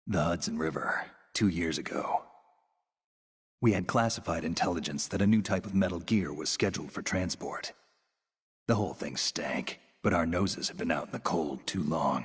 The Hudson River, 2 years ago. We had classified intelligence that a new type of metal gear was scheduled for transport. The whole thing stank, but our noses had been out in the cold too long.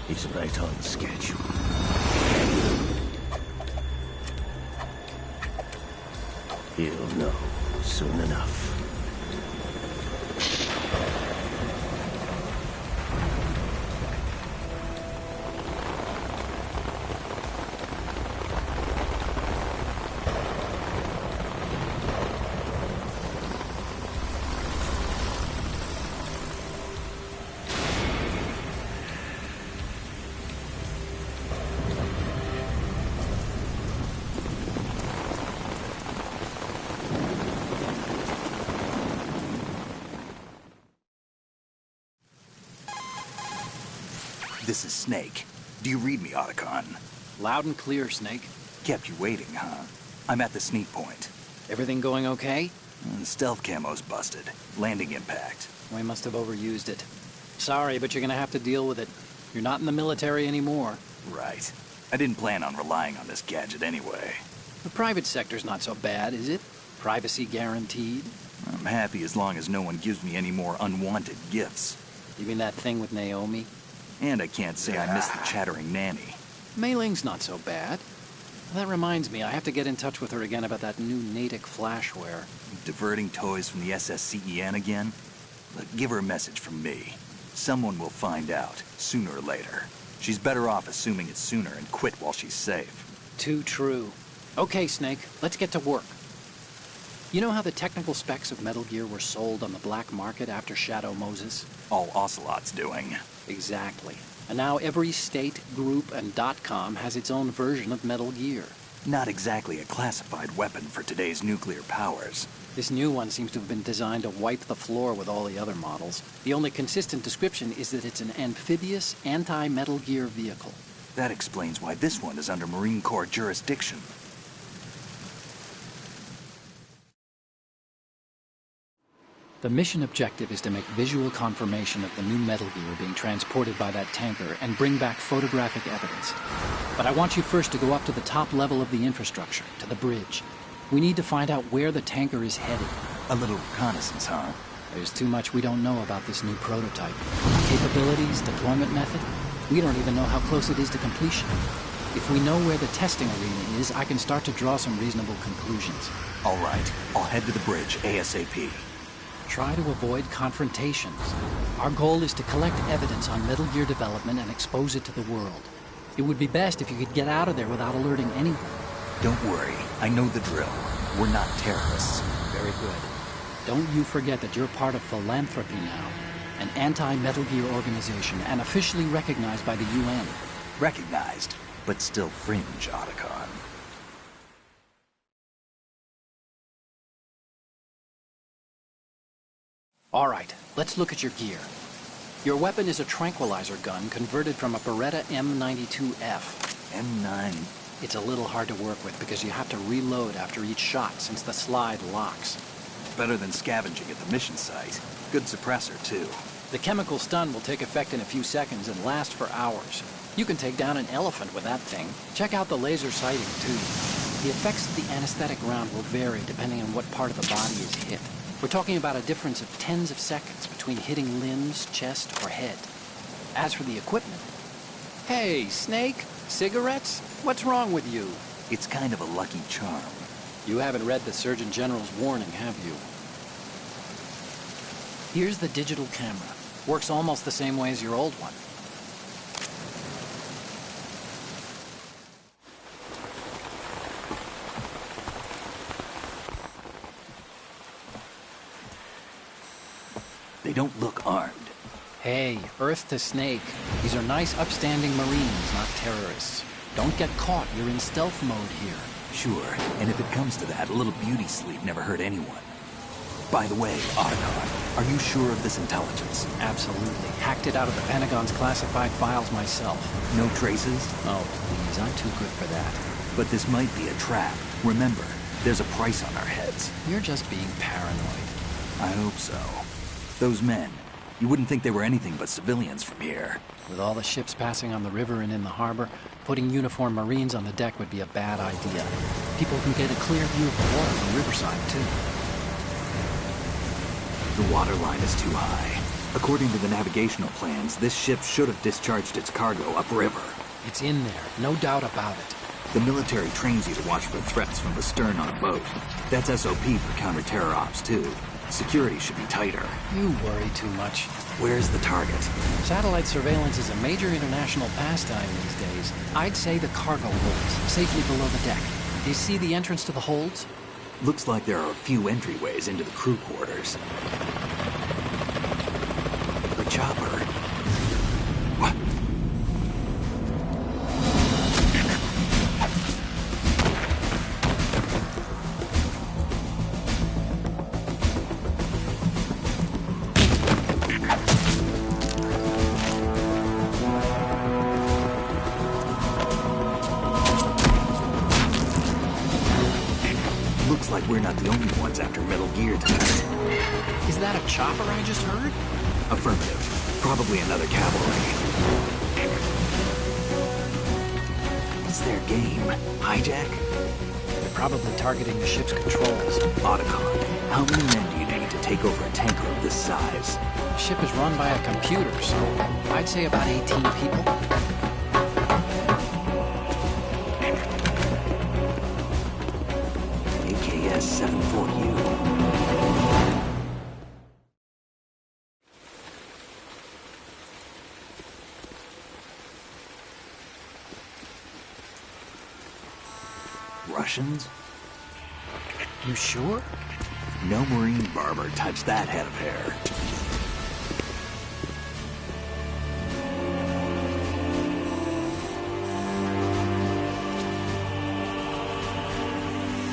He's right on schedule. He'll know soon enough. This is Snake. Do you read me, Otacon? Loud and clear, Snake. Kept you waiting, huh? I'm at the sneak point. Everything going okay? Stealth camo's busted. Landing impact. We must have overused it. Sorry, but you're gonna have to deal with it. You're not in the military anymore. Right. I didn't plan on relying on this gadget anyway. The private sector's not so bad, is it? Privacy guaranteed? I'm happy as long as no one gives me any more unwanted gifts. You mean that thing with Naomi? And I can't say I miss the chattering nanny. Mei Ling's not so bad. That reminds me, I have to get in touch with her again about that new Natick flashware. Diverting toys from the SSCEN again? Look, give her a message from me. Someone will find out, sooner or later. She's better off assuming it's sooner and quit while she's safe. Too true. Okay, Snake, let's get to work. You know how the technical specs of Metal Gear were sold on the black market after Shadow Moses? All Ocelot's doing. Exactly. And now every state, group, and .com has its own version of Metal Gear. Not exactly a classified weapon for today's nuclear powers. This new one seems to have been designed to wipe the floor with all the other models. The only consistent description is that it's an amphibious, anti-Metal Gear vehicle. That explains why this one is under Marine Corps jurisdiction. The mission objective is to make visual confirmation of the new Metal Gear being transported by that tanker and bring back photographic evidence. But I want you first to go up to the top level of the infrastructure, to the bridge. We need to find out where the tanker is headed. A little reconnaissance, huh? There's too much we don't know about this new prototype. Capabilities, deployment method. We don't even know how close it is to completion. If we know where the testing arena is, I can start to draw some reasonable conclusions. All right, I'll head to the bridge ASAP. Try to avoid confrontations. Our goal is to collect evidence on Metal Gear development and expose it to the world. It would be best if you could get out of there without alerting anyone. Don't worry, I know the drill. We're not terrorists. Very good. Don't you forget that you're part of Philanthropy now, an anti-Metal Gear organization and officially recognized by the UN. Recognized, but still fringe, Otacon. All right, let's look at your gear. Your weapon is a tranquilizer gun converted from a Beretta M92F. M9. It's a little hard to work with because you have to reload after each shot since the slide locks. Better than scavenging at the mission site. Good suppressor, too. The chemical stun will take effect in a few seconds and last for hours. You can take down an elephant with that thing. Check out the laser sighting, too. The effects of the anesthetic round will vary depending on what part of the body is hit. We're talking about a difference of tens of seconds between hitting limbs, chest, or head. As for the equipment... Hey, Snake? Cigarettes? What's wrong with you? It's kind of a lucky charm. You haven't read the Surgeon General's warning, have you? Here's the digital camera. Works almost the same way as your old one. They don't look armed. Hey, Earth to Snake. These are nice, upstanding Marines, not terrorists. Don't get caught. You're in stealth mode here. Sure, and if it comes to that, a little beauty sleep never hurt anyone. By the way, Otacon, are you sure of this intelligence? Absolutely. Hacked it out of the Pentagon's classified files myself. No traces? Oh, please, I'm too good for that. But this might be a trap. Remember, there's a price on our heads. You're just being paranoid. I hope so. Those men, you wouldn't think they were anything but civilians from here. With all the ships passing on the river and in the harbor, putting uniformed Marines on the deck would be a bad idea. People can get a clear view of the water from Riverside, too. The water line is too high. According to the navigational plans, this ship should have discharged its cargo upriver. It's in there, no doubt about it. The military trains you to watch for threats from the stern on a boat. That's SOP for counter-terror ops, too. Security should be tighter. You worry too much. Where's the target? Satellite surveillance is a major international pastime these days. I'd say the cargo holds, safely below the deck. Do you see the entrance to the holds? Looks like there are a few entryways into the crew quarters. The chopper. What? Looks like we're not the only ones after Metal Gear tonight. Is that a chopper I just heard? Affirmative. Probably another cavalry. What's their game? Hijack? They're probably targeting the ship's controls. Otacon, how many men do you need to take over a tanker of this size? The ship is run by a computer, so I'd say about 18 people. AKS 74U. Russians? You sure? No marine barber touched that head of hair.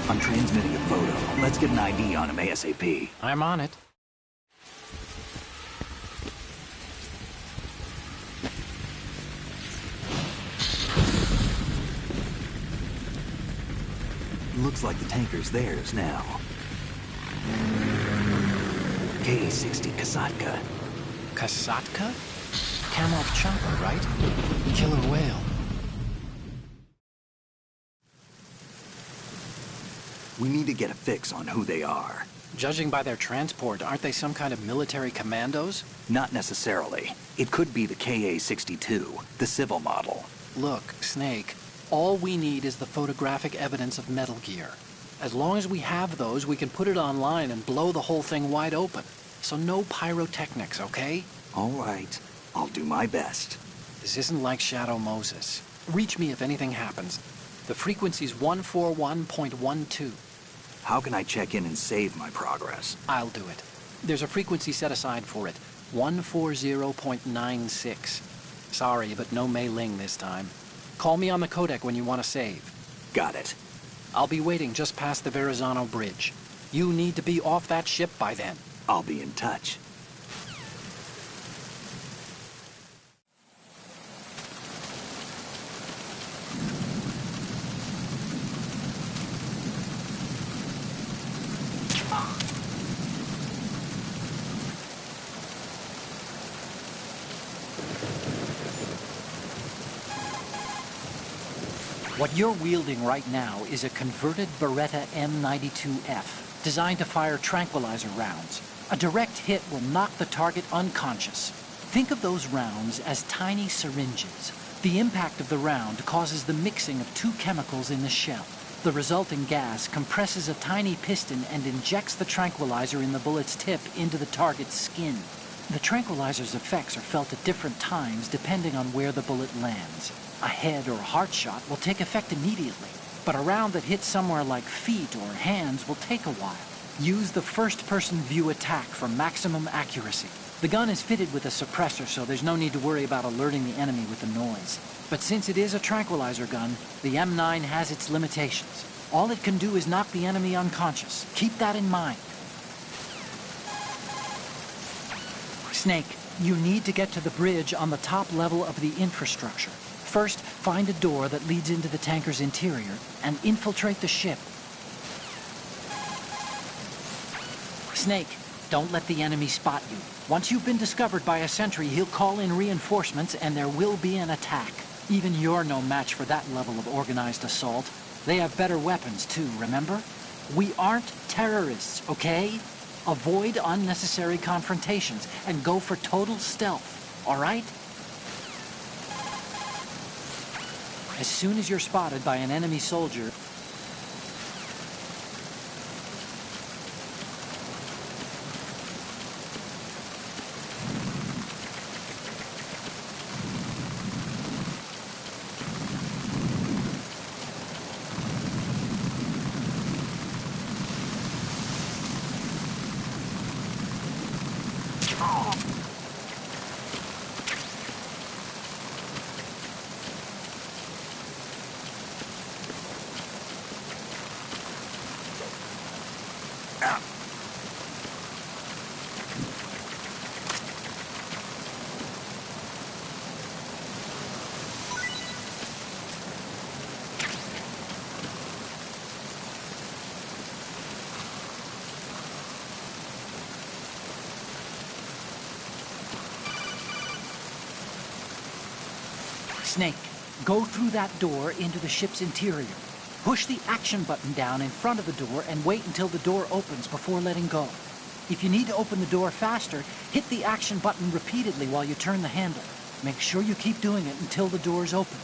I'm transmitting a photo. Let's get an ID on him ASAP. I'm on it. Looks like the tanker's theirs now. Ka-60 Kasatka. Kasatka? Kamov chopper, right? Killer whale. We need to get a fix on who they are. Judging by their transport, aren't they some kind of military commandos? Not necessarily. It could be the Ka-62, the civil model. Look, Snake, all we need is the photographic evidence of Metal Gear. As long as we have those, we can put it online and blow the whole thing wide open. So no pyrotechnics, okay? All right. I'll do my best. This isn't like Shadow Moses. Reach me if anything happens. The frequency's 141.12. How can I check in and save my progress? I'll do it. There's a frequency set aside for it. 140.96. Sorry, but no Mei Ling this time. Call me on the codec when you want to save. Got it. I'll be waiting just past the Verrazano Bridge. You need to be off that ship by then. I'll be in touch. What you're wielding right now is a converted Beretta M92F, designed to fire tranquilizer rounds. A direct hit will knock the target unconscious. Think of those rounds as tiny syringes. The impact of the round causes the mixing of two chemicals in the shell. The resulting gas compresses a tiny piston and injects the tranquilizer in the bullet's tip into the target's skin. The tranquilizer's effects are felt at different times depending on where the bullet lands. A head or heart shot will take effect immediately, but a round that hits somewhere like feet or hands will take a while. Use the first-person view attack for maximum accuracy. The gun is fitted with a suppressor, so there's no need to worry about alerting the enemy with the noise. But since it is a tranquilizer gun, the M9 has its limitations. All it can do is knock the enemy unconscious. Keep that in mind. Snake, you need to get to the bridge on the top level of the infrastructure. First, find a door that leads into the tanker's interior and infiltrate the ship. Snake, don't let the enemy spot you. Once you've been discovered by a sentry, he'll call in reinforcements and there will be an attack. Even you're no match for that level of organized assault. They have better weapons too, remember? We aren't terrorists, okay? Avoid unnecessary confrontations and go for total stealth, all right? As soon as you're spotted by an enemy soldier, Snake, go through that door into the ship's interior. Push the action button down in front of the door and wait until the door opens before letting go. If you need to open the door faster, hit the action button repeatedly while you turn the handle. Make sure you keep doing it until the door's open.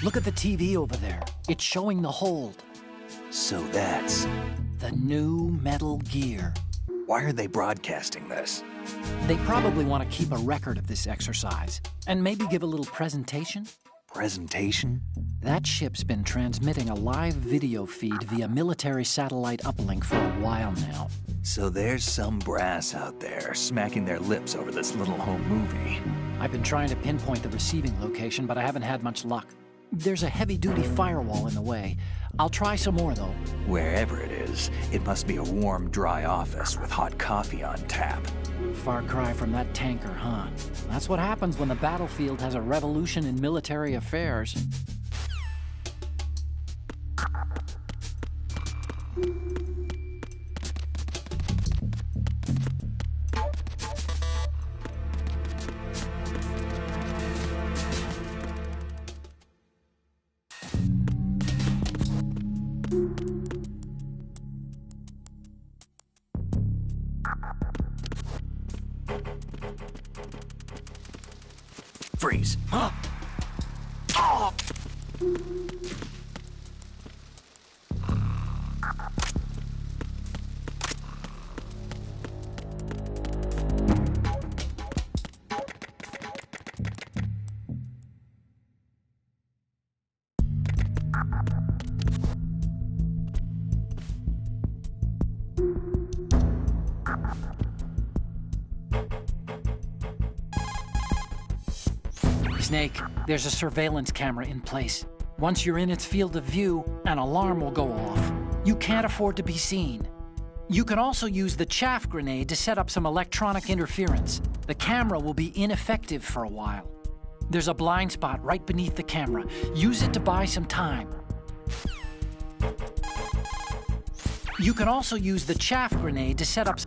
Look at the TV over there. It's showing the hold. So that's... The new Metal Gear. Why are they broadcasting this? They probably want to keep a record of this exercise. And maybe give a little presentation? Presentation? That ship's been transmitting a live video feed via military satellite uplink for a while now. So there's some brass out there smacking their lips over this little home movie. I've been trying to pinpoint the receiving location, but I haven't had much luck. There's a heavy-duty firewall in the way. I'll try some more, though. Wherever it is, it must be a warm, dry office with hot coffee on tap. Far cry from that tanker, huh? That's what happens when the battlefield has a revolution in military affairs. Freeze. Huh? Oh! Snake, there's a surveillance camera in place. Once you're in its field of view, an alarm will go off. You can't afford to be seen. You can also use the chaff grenade to set up some electronic interference. The camera will be ineffective for a while. There's a blind spot right beneath the camera. Use it to buy some time. You can also use the chaff grenade to set up...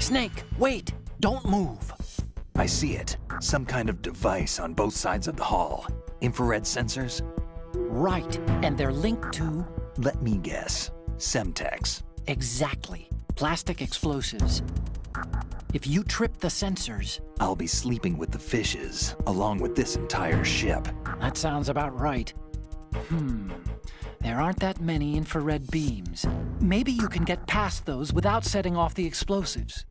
Snake, wait! Don't move! I see it. Some kind of device on both sides of the hall. Infrared sensors? Right, and they're linked to... Let me guess. Semtex. Exactly. Plastic explosives. If you trip the sensors... I'll be sleeping with the fishes, along with this entire ship. That sounds about right. There aren't that many infrared beams. Maybe you can get past those without setting off the explosives.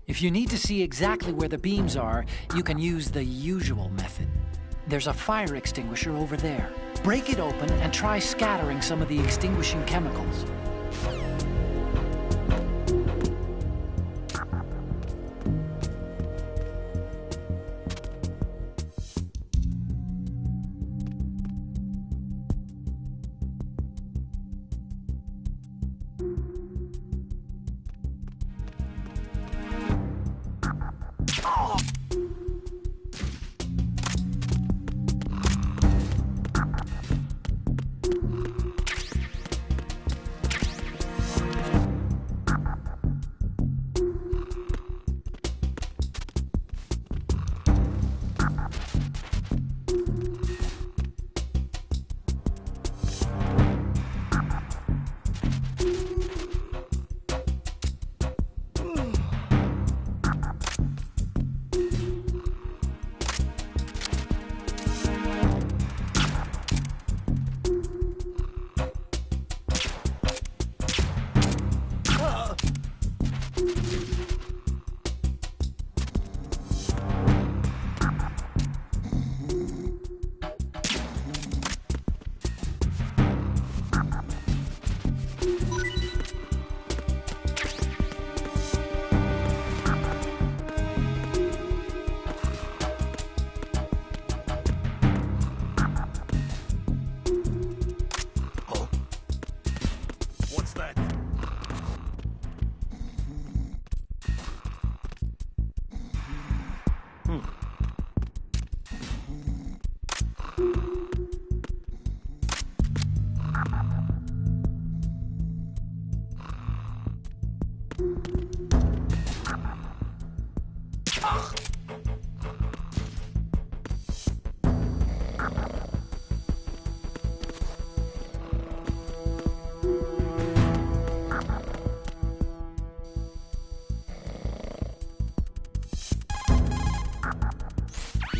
If you need to see exactly where the beams are, you can use the usual method. There's a fire extinguisher over there. Break it open and try scattering some of the extinguishing chemicals.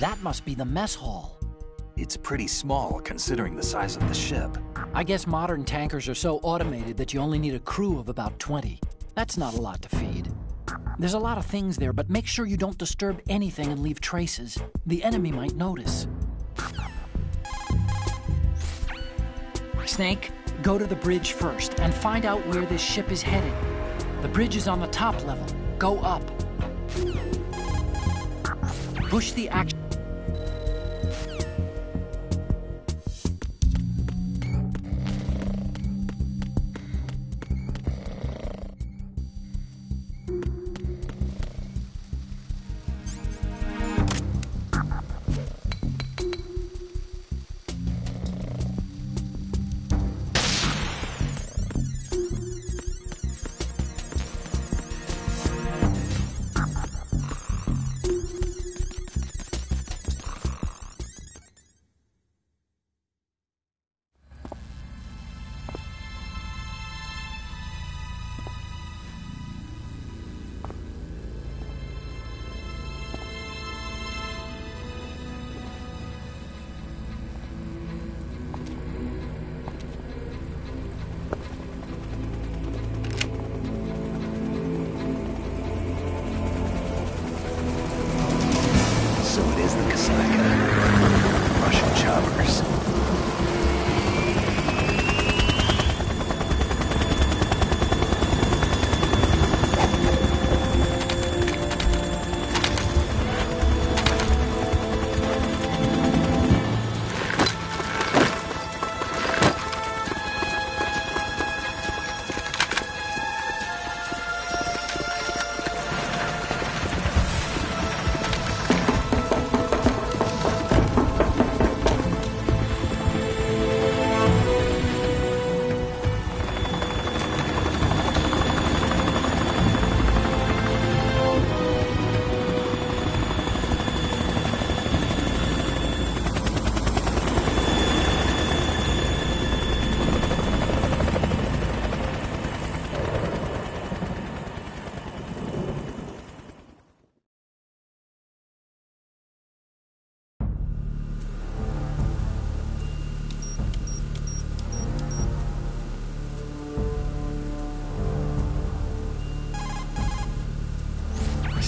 That must be the mess hall. It's pretty small considering the size of the ship. I guess modern tankers are so automated that you only need a crew of about 20. That's not a lot to feed. There's a lot of things there, but make sure you don't disturb anything and leave traces. The enemy might notice. Snake, go to the bridge first and find out where this ship is headed. The bridge is on the top level. Go up. Push the action. Russian choppers.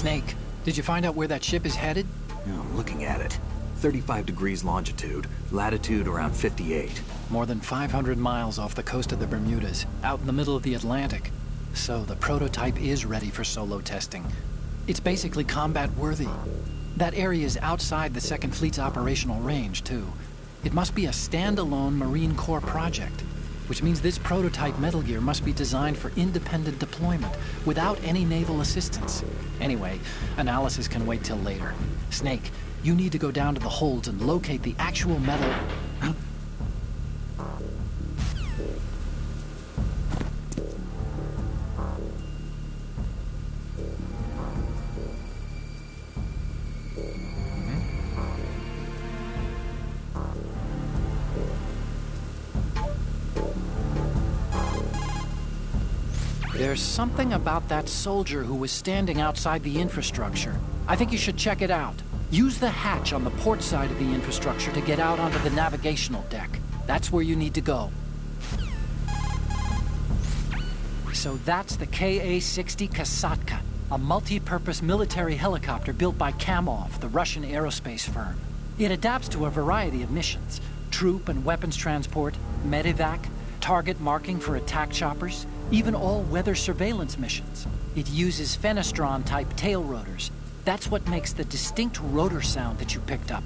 Snake, did you find out where that ship is headed? Yeah, I'm looking at it. 35 degrees longitude, latitude around 58. More than 500 miles off the coast of the Bermudas, out in the middle of the Atlantic. So the prototype is ready for solo testing. It's basically combat-worthy. That area is outside the Second Fleet's operational range, too. It must be a standalone Marine Corps project, which means this prototype Metal Gear must be designed for independent deployment, without any naval assistance. Anyway, analysis can wait till later. Snake, you need to go down to the holds and locate the actual metal... There's something about that soldier who was standing outside the infrastructure. I think you should check it out. Use the hatch on the port side of the infrastructure to get out onto the navigational deck. That's where you need to go. So that's the Ka-60 Kasatka, a multi-purpose military helicopter built by Kamov, the Russian aerospace firm. It adapts to a variety of missions: troop and weapons transport, medevac, target marking for attack choppers, even all-weather surveillance missions. It uses Fenestron-type tail rotors. That's what makes the distinct rotor sound that you picked up.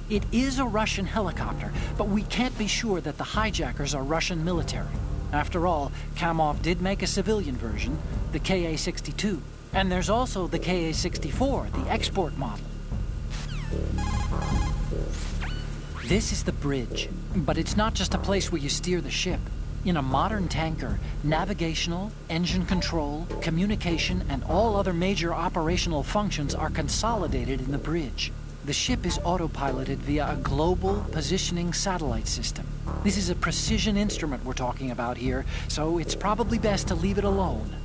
It is a Russian helicopter, but we can't be sure that the hijackers are Russian military. After all, Kamov did make a civilian version, the Ka-62. And there's also the Ka-64, the export model. This is the bridge, but it's not just a place where you steer the ship. In a modern tanker, navigational, engine control, communication, and all other major operational functions are consolidated in the bridge. The ship is autopiloted via a global positioning satellite system. This is a precision instrument we're talking about here, so it's probably best to leave it alone.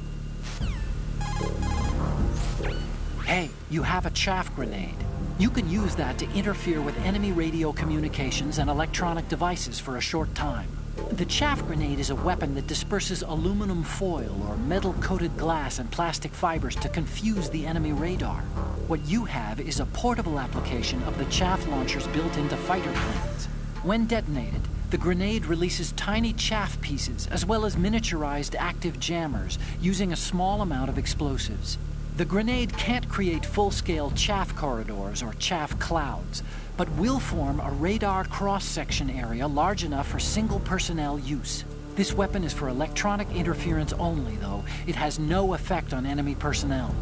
Hey, you have a chaff grenade. You can use that to interfere with enemy radio communications and electronic devices for a short time. The chaff grenade is a weapon that disperses aluminum foil or metal-coated glass and plastic fibers to confuse the enemy radar. What you have is a portable application of the chaff launchers built into fighter planes. When detonated, the grenade releases tiny chaff pieces as well as miniaturized active jammers using a small amount of explosives. The grenade can't create full-scale chaff corridors or chaff clouds, but will form a radar cross-section area large enough for single personnel use. This weapon is for electronic interference only, though. It has no effect on enemy personnel.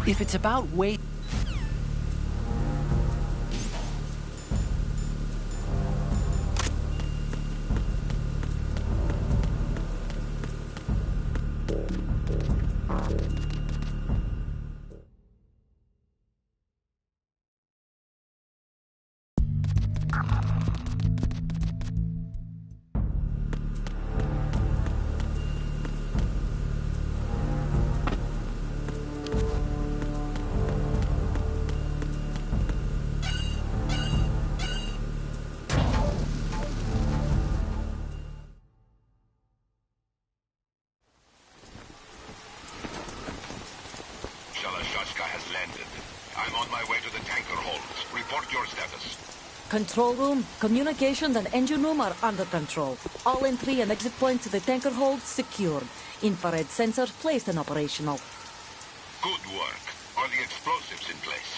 If it's about weight... Shalashaska has landed. I'm on my way to the tanker holds. Report your status. Control room, communications, and engine room are under control. All entry and exit points to the tanker holds secured. Infrared sensors placed and operational. Good work. Are the explosives in place?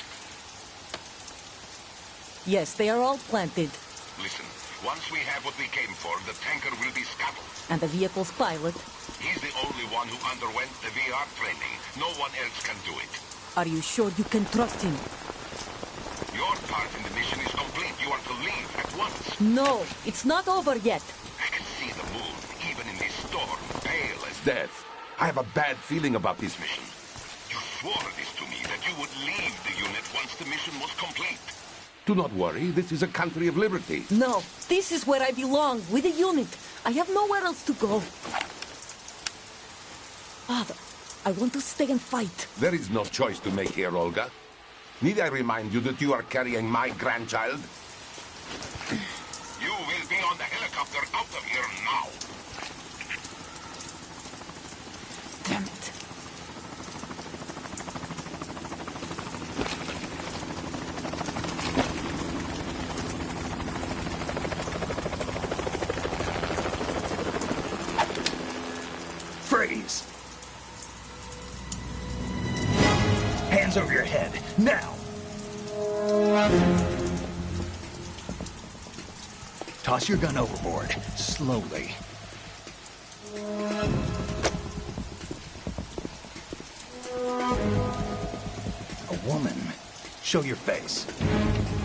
Yes, they are all planted. Listen, once we have what we came for, the tanker will be scuttled. And the vehicle's pilot? He's the only one who underwent the VR training. No one else can do it. Are you sure you can trust him? Your part in the mission is complete. You are to leave at once. No, it's not over yet. I can see the moon, even in this storm, pale as death. I have a bad feeling about this mission. You swore this to me, that you would leave the unit once the mission was complete. Do not worry, this is a country of liberty. No, this is where I belong, with the unit. I have nowhere else to go. Father, I want to stay and fight. There is no choice to make here, Olga. Need I remind you that you are carrying my grandchild? You will be on the helicopter out of here now. Damn it. Hands over your head, now! Toss your gun overboard, slowly. A woman. Show your face.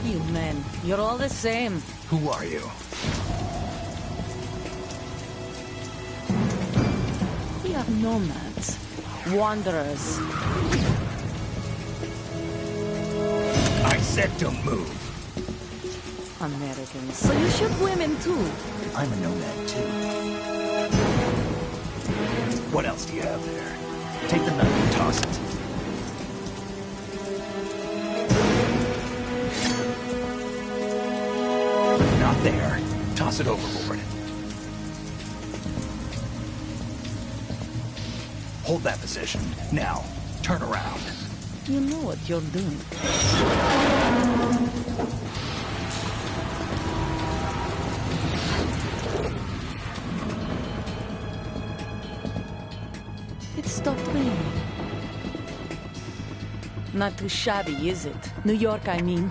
You men, you're all the same. Who are you? We are nomads. Wanderers. I said don't move. Americans. So you shoot women too. I'm a nomad too. What else do you have there? Take the knife and toss it. Not there. Toss it overboard. Hold that position. Now, turn around. You know what you're doing. It stopped raining. Not too shabby, is it? New York, I mean.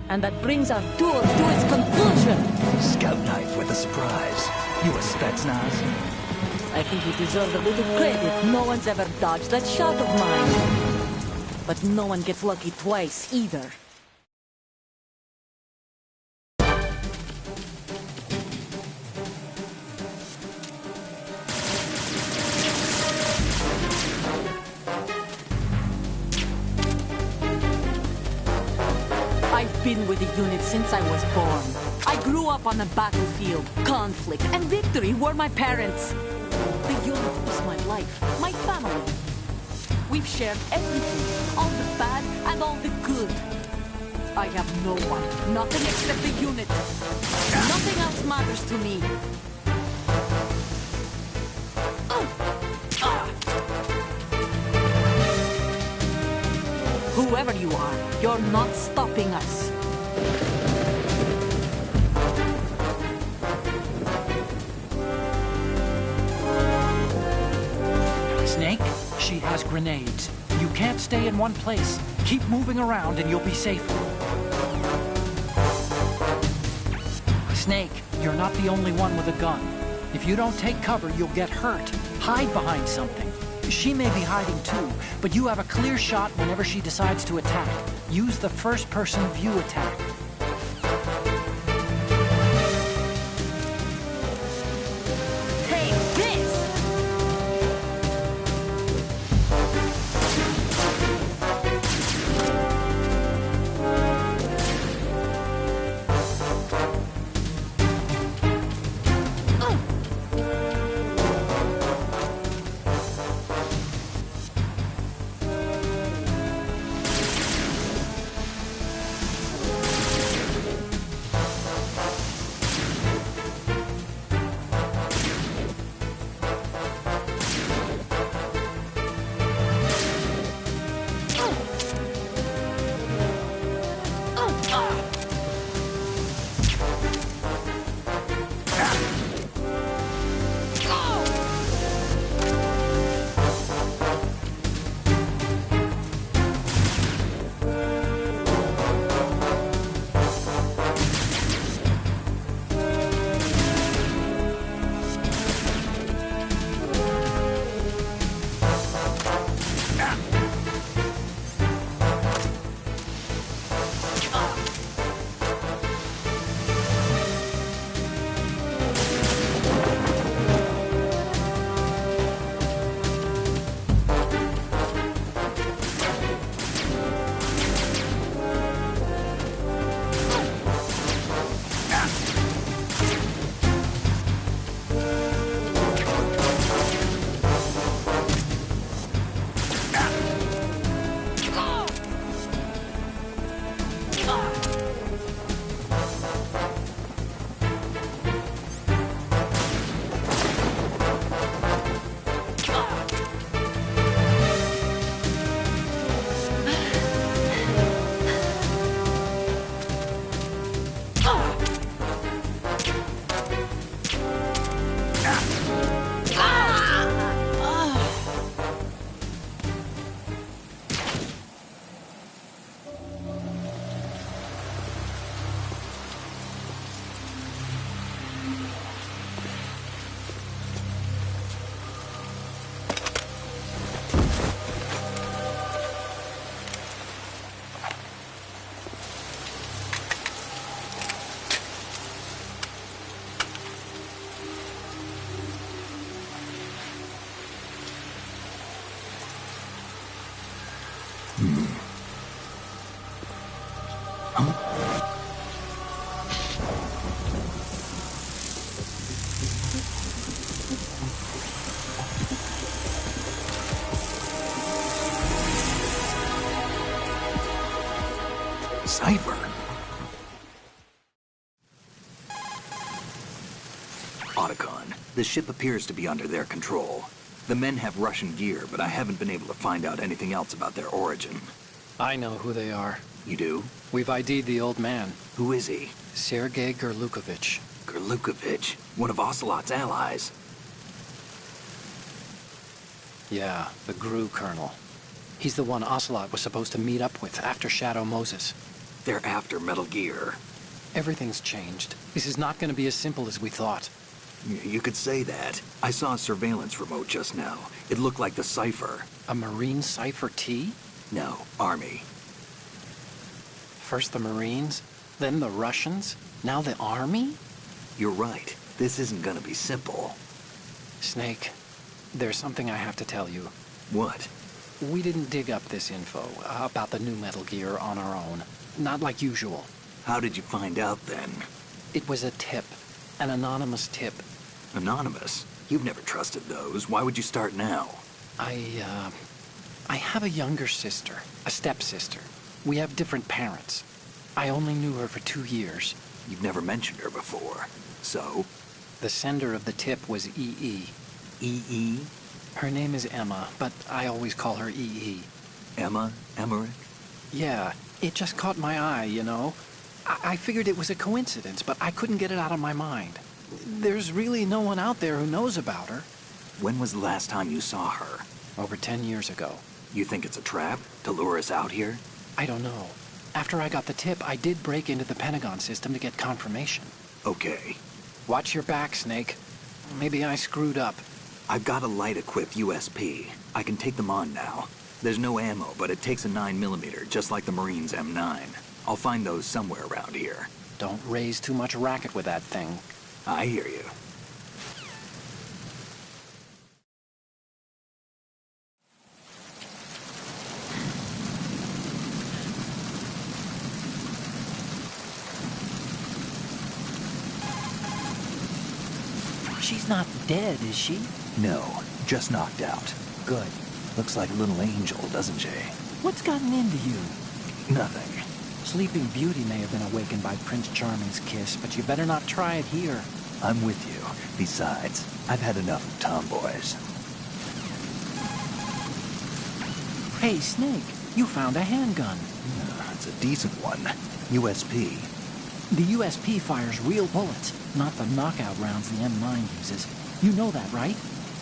And that brings our tour to its conclusion. Scout knife with a surprise. You a Spetsnaz? I think you deserve a little credit. No one's ever dodged that shot of mine. But no one gets lucky twice, either. I've been with the unit since I was born. I grew up on the battlefield. Conflict and victory were my parents. The unit is my life, my family. We've shared everything, all the bad and all the good. I have no one, nothing except the unit. Nothing else matters to me. Whoever you are, you're not stopping us. Snake, she has grenades. You can't stay in one place. Keep moving around and you'll be safer. Snake, you're not the only one with a gun. If you don't take cover, you'll get hurt. Hide behind something. She may be hiding too, but you have a clear shot whenever she decides to attack. Use the first-person view attack. Take this! Cypher? Otacon, the ship appears to be under their control. The men have Russian gear, but I haven't been able to find out anything else about their origin. I know who they are. You do? We've ID'd the old man, Who is he? Sergei Gerlukovich. Gerlukovich, one of Ocelot's allies. Yeah, the GRU colonel. He's the one Ocelot was supposed to meet up with after Shadow Moses. They're after Metal Gear. Everything's changed. This is not going to be as simple as we thought. You could say that. I saw a surveillance remote just now. It looked like the Cypher. A Marine Cypher T? No, Army. First the Marines, then the Russians, now the Army? You're right. This isn't gonna be simple. Snake, there's something I have to tell you. What? We didn't dig up this info about the new Metal Gear on our own. Not like usual. How did you find out then? It was a tip. An anonymous tip. Anonymous? You've never trusted those. Why would you start now? I have a younger sister, a stepsister. We have different parents. I only knew her for 2 years. You've never mentioned her before. So? The sender of the tip was EE. EE? Her name is Emma, but I always call her EE. Emma? Emmerich? Yeah, it just caught my eye, you know? I figured it was a coincidence, but I couldn't get it out of my mind. There's really no one out there who knows about her. When was the last time you saw her? Over 10 years ago. You think it's a trap? To lure us out here? I don't know. After I got the tip, I did break into the Pentagon system to get confirmation. Okay. Watch your back, Snake. Maybe I screwed up. I've got a light-equipped USP. I can take them on now. There's no ammo, but it takes a 9mm, just like the Marines' M9. I'll find those somewhere around here. Don't raise too much racket with that thing. I hear you. She's not dead, is she? No, just knocked out. Good. Looks like a little angel, doesn't she? What's gotten into you? Nothing. Sleeping Beauty may have been awakened by Prince Charming's kiss, but you better not try it here. I'm with you. Besides, I've had enough of tomboys. Hey, Snake, you found a handgun. It's a decent one. USP. The USP fires real bullets, not the knockout rounds the M9 uses. You know that, right?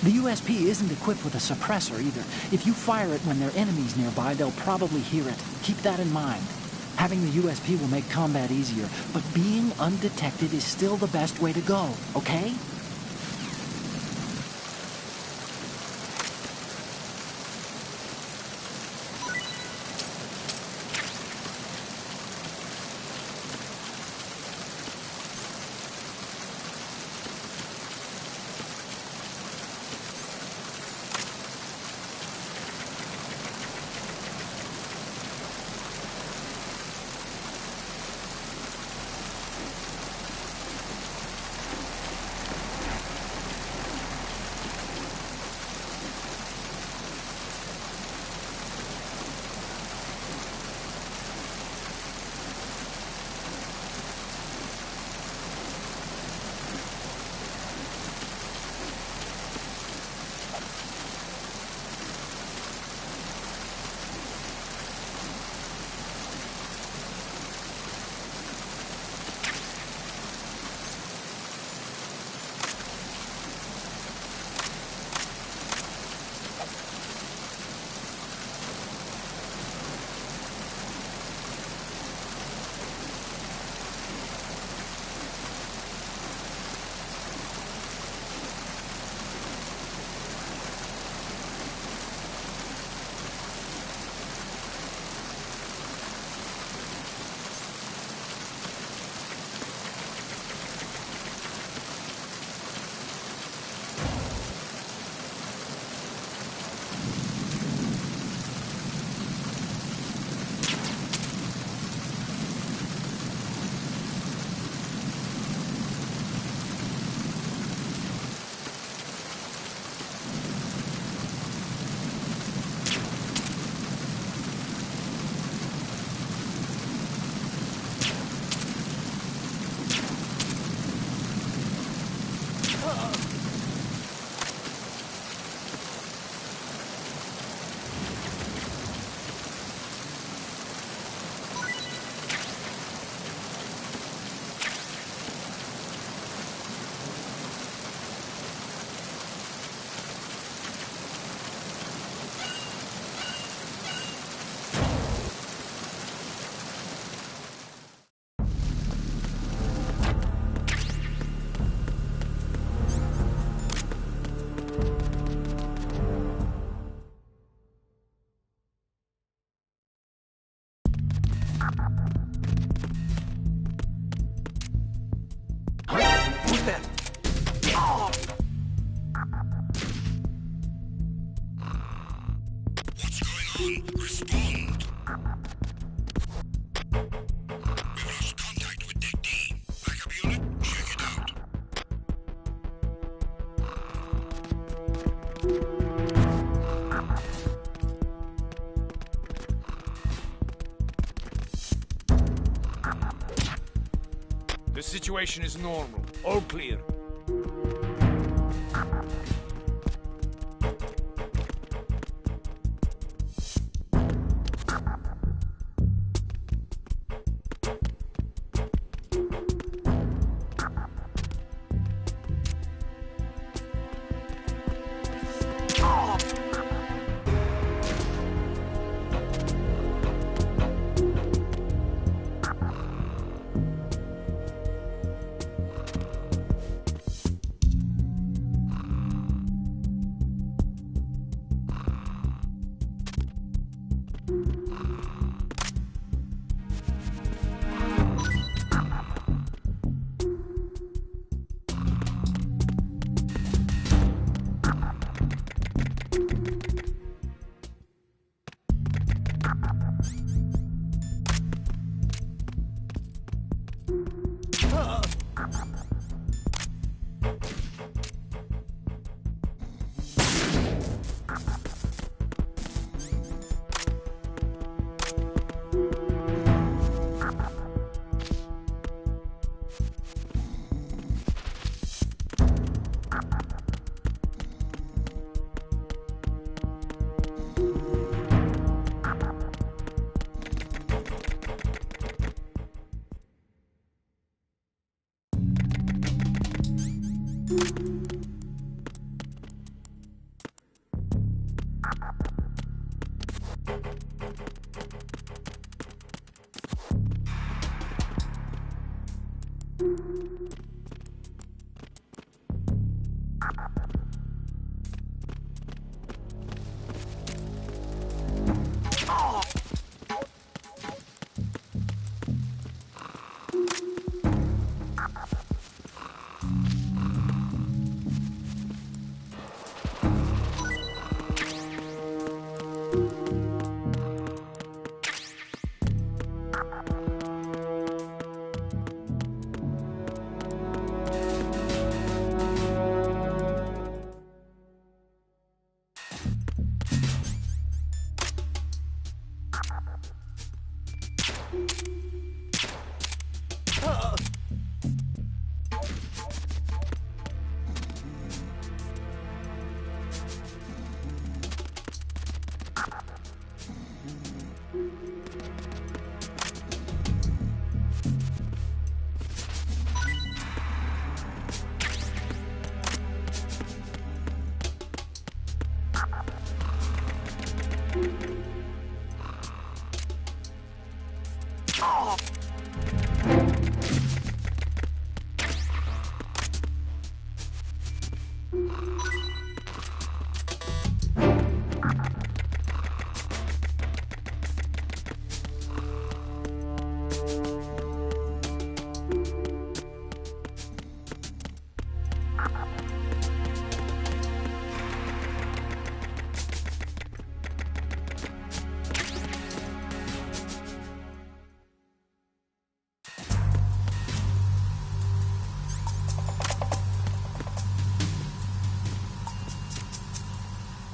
The USP isn't equipped with a suppressor either. If you fire it when there are enemies nearby, they'll probably hear it. Keep that in mind. Having the USP will make combat easier, but being undetected is still the best way to go, okay? Who's that? What's going on? Respond. We've lost contact with Deck D. Backup unit, check it out. The situation is normal. All clear.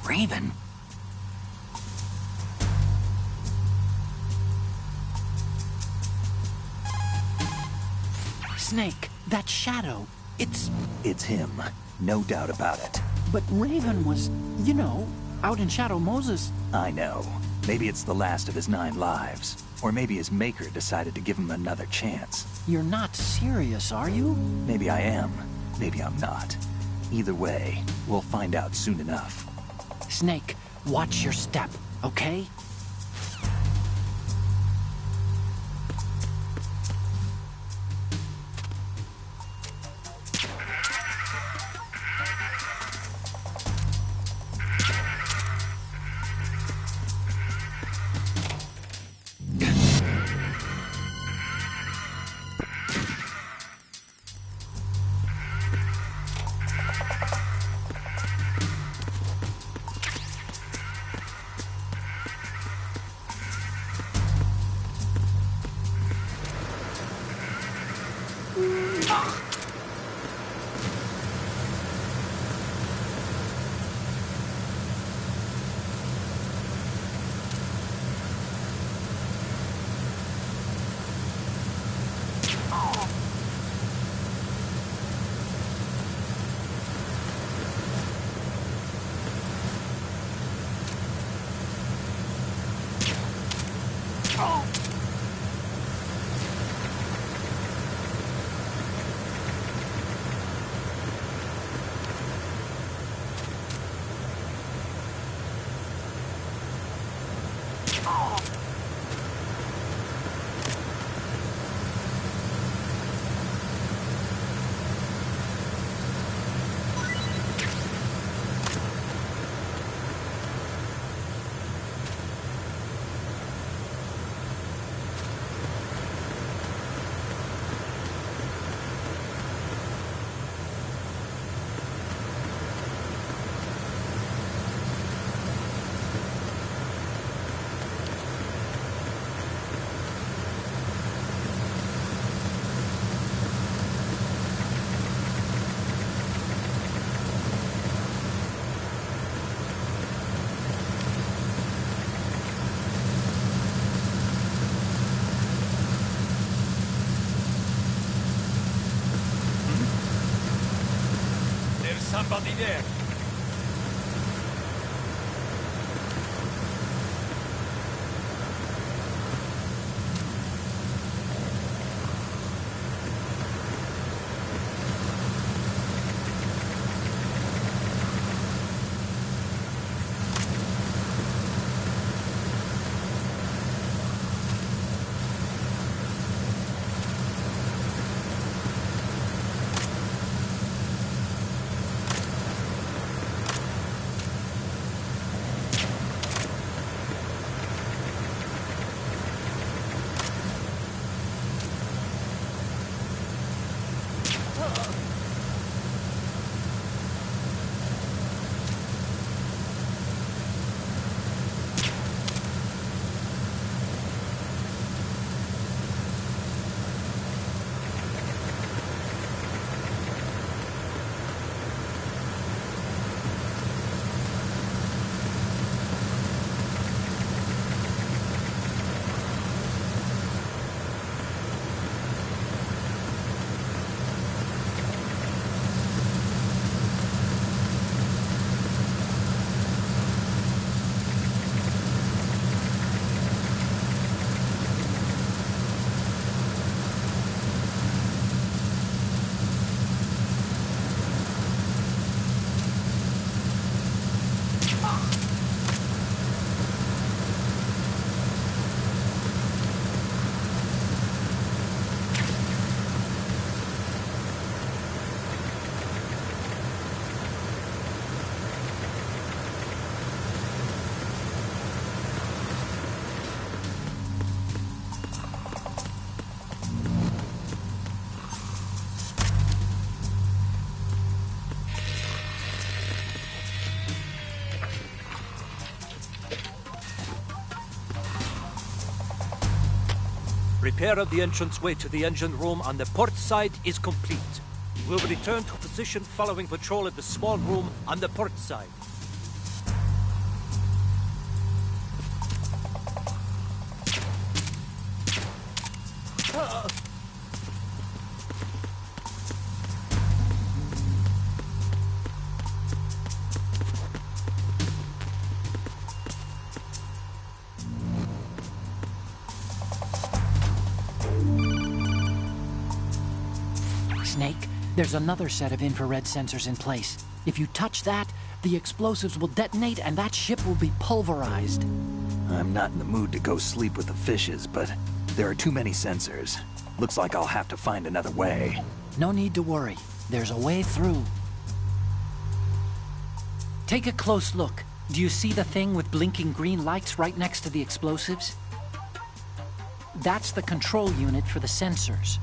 Raven? Snake, that shadow, It's him. No doubt about it. But Raven was, you know, out in Shadow Moses. I know. Maybe it's the last of his 9 lives. Or maybe his maker decided to give him another chance. You're not serious, are you? Maybe I am. Maybe I'm not. Either way, we'll find out soon enough. Snake, watch your step, okay? Somebody there. Repair of the entranceway to the engine room on the port side is complete. We'll return to position following patrol at the small room on the port side. Snake, there's another set of infrared sensors in place. If you touch that, the explosives will detonate and that ship will be pulverized. I'm not in the mood to go sleep with the fishes, but there are too many sensors. Looks like I'll have to find another way. No need to worry. There's a way through. Take a close look. Do you see the thing with blinking green lights right next to the explosives? That's the control unit for the sensors.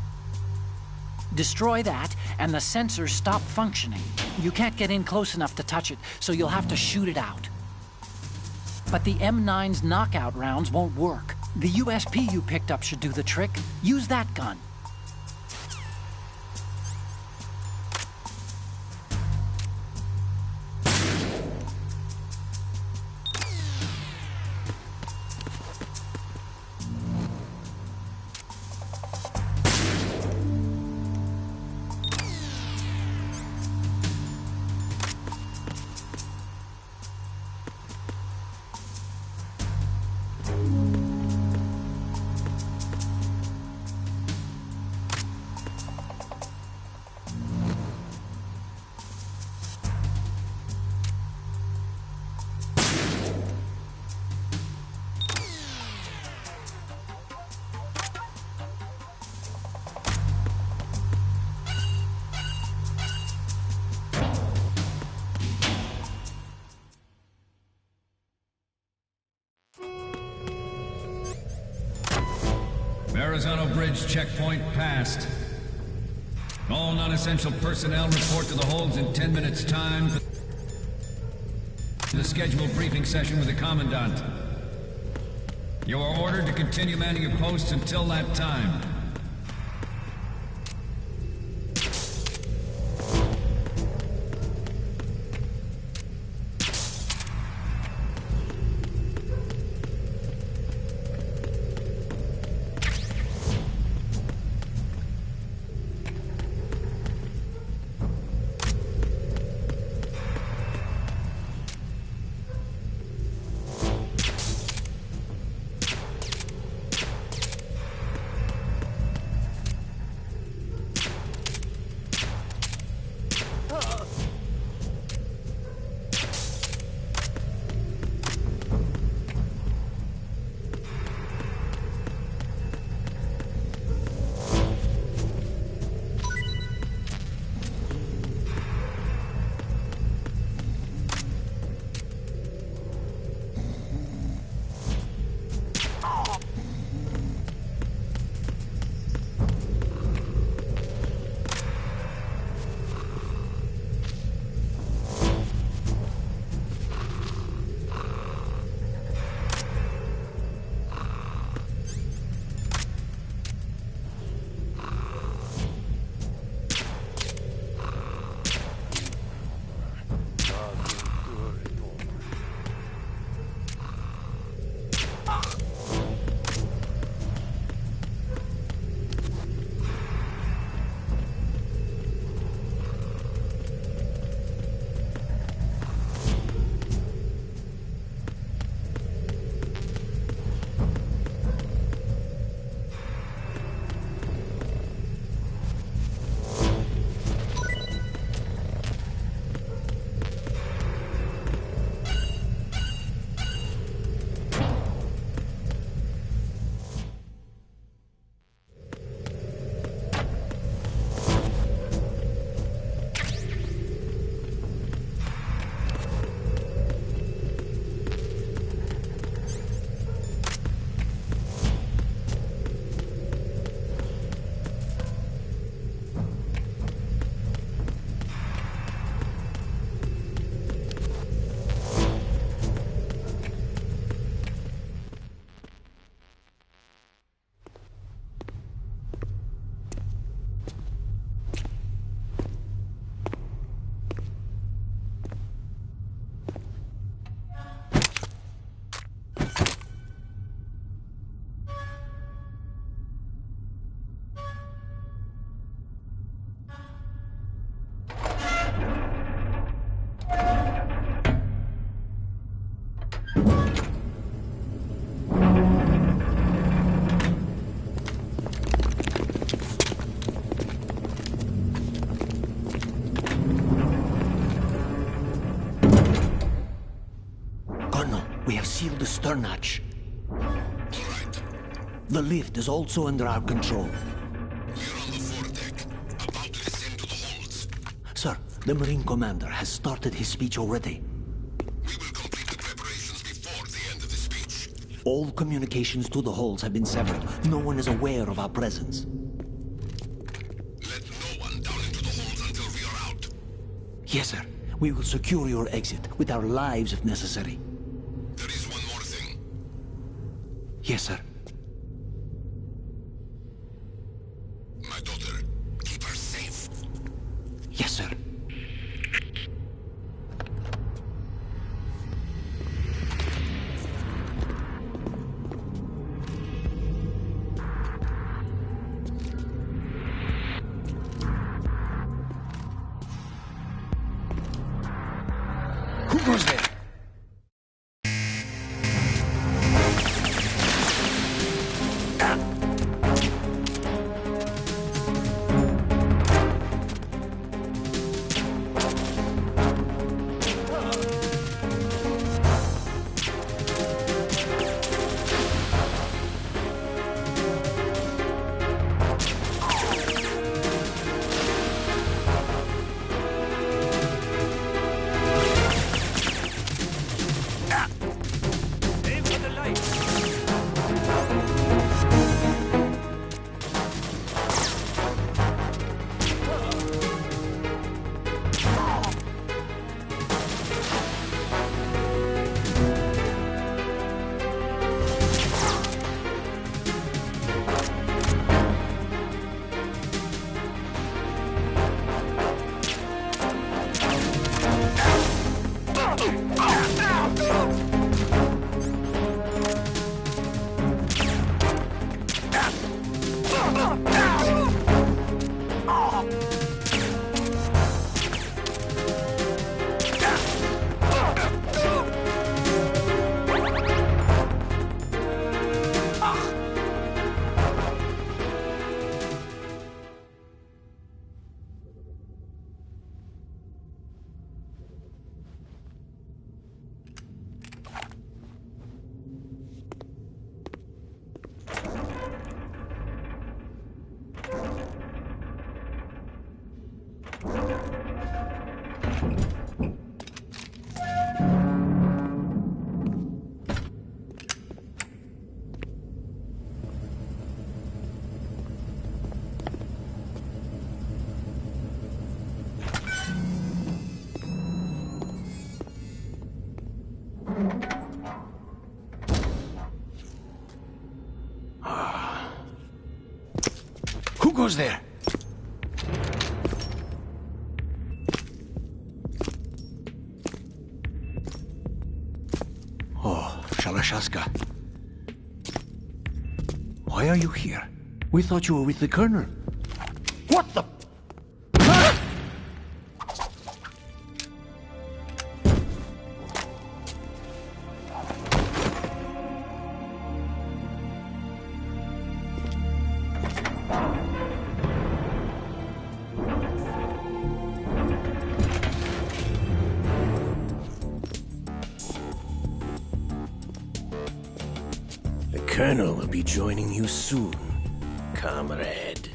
Destroy that, and the sensors stop functioning. You can't get in close enough to touch it, so you'll have to shoot it out. But the M9's knockout rounds won't work. The USP you picked up should do the trick. Use that gun. Verrazano Bridge checkpoint passed. All non-essential personnel report to the holds in 10 minutes' time for the scheduled briefing session with the Commandant. You are ordered to continue manning your posts until that time. We have sealed the stern hatch. All right. The lift is also under our control. We're on the foredeck, about to descend to the holds. Sir, the Marine Commander has started his speech already. We will complete the preparations before the end of the speech. All communications to the holds have been severed. No one is aware of our presence. Let no one down into the holds until we are out. Yes, sir. We will secure your exit, with our lives if necessary. There is one more thing. Yes, sir. My daughter, keep her safe. Yes, sir. Who goes there? goes there? Oh, Shalashaska. Why are you here? We thought you were with the Colonel. What the... The Colonel will be joining you soon, comrade.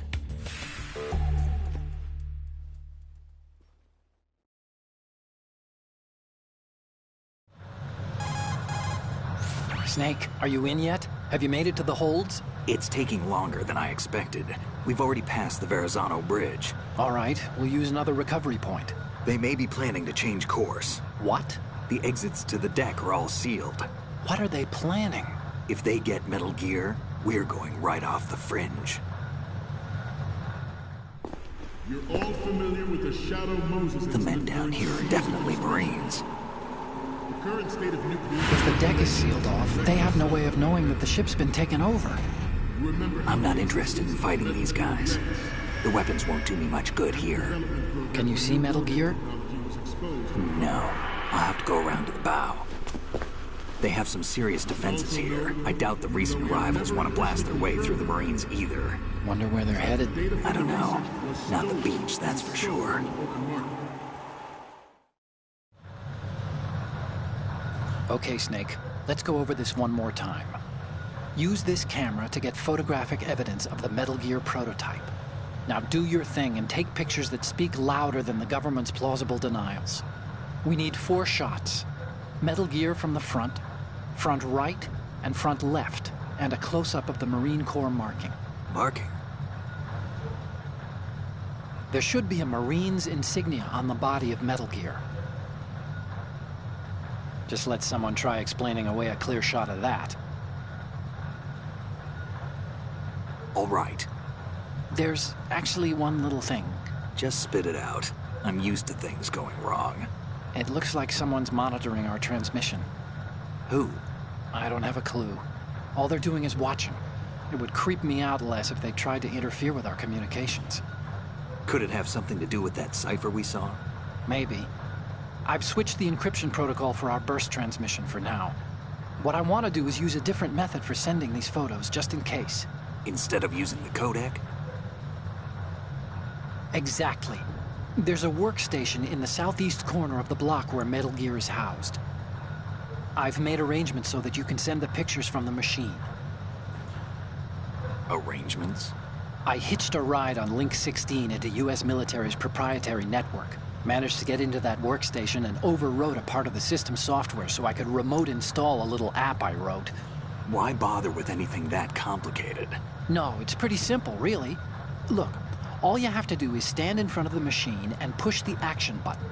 Snake, are you in yet? Have you made it to the holds? It's taking longer than I expected. We've already passed the Verrazano Bridge. All right, we'll use another recovery point. They may be planning to change course. What? The exits to the deck are all sealed. What are they planning? If they get Metal Gear, we're going right off the fringe. You're all familiar with the Shadow Moses. The men down here are definitely Marines. The current state of nuclear... If the deck is sealed off, they have no way of knowing that the ship's been taken over. I'm not interested in fighting these guys. The weapons won't do me much good here. Can you see Metal Gear? No. I'll have to go around to the bow. They have some serious defenses here. I doubt the recent arrivals want to blast their way through the Marines either. Wonder where they're headed? I don't know. Not the beach, that's for sure. Okay, Snake. Let's go over this one more time. Use this camera to get photographic evidence of the Metal Gear prototype. Now do your thing and take pictures that speak louder than the government's plausible denials. We need 4 shots. Metal Gear from the front, front right, and front left, and a close-up of the Marine Corps marking. Marking? There should be a Marine's insignia on the body of Metal Gear. Just let someone try explaining away a clear shot of that. All right. There's actually one little thing. Just spit it out. I'm used to things going wrong. It looks like someone's monitoring our transmission. Who? I don't have a clue. All they're doing is watching. It would creep me out less if they tried to interfere with our communications. Could it have something to do with that cipher we saw? Maybe. I've switched the encryption protocol for our burst transmission for now. What I want to do is use a different method for sending these photos, just in case. Instead of using the codec? Exactly. There's a workstation in the southeast corner of the block where Metal Gear is housed. I've made arrangements so that you can send the pictures from the machine. Arrangements? I hitched a ride on Link 16 into U.S. military's proprietary network. Managed to get into that workstation and overwrote a part of the system software so I could remote install a little app I wrote. Why bother with anything that complicated? No, it's pretty simple, really. Look, all you have to do is stand in front of the machine and push the action button.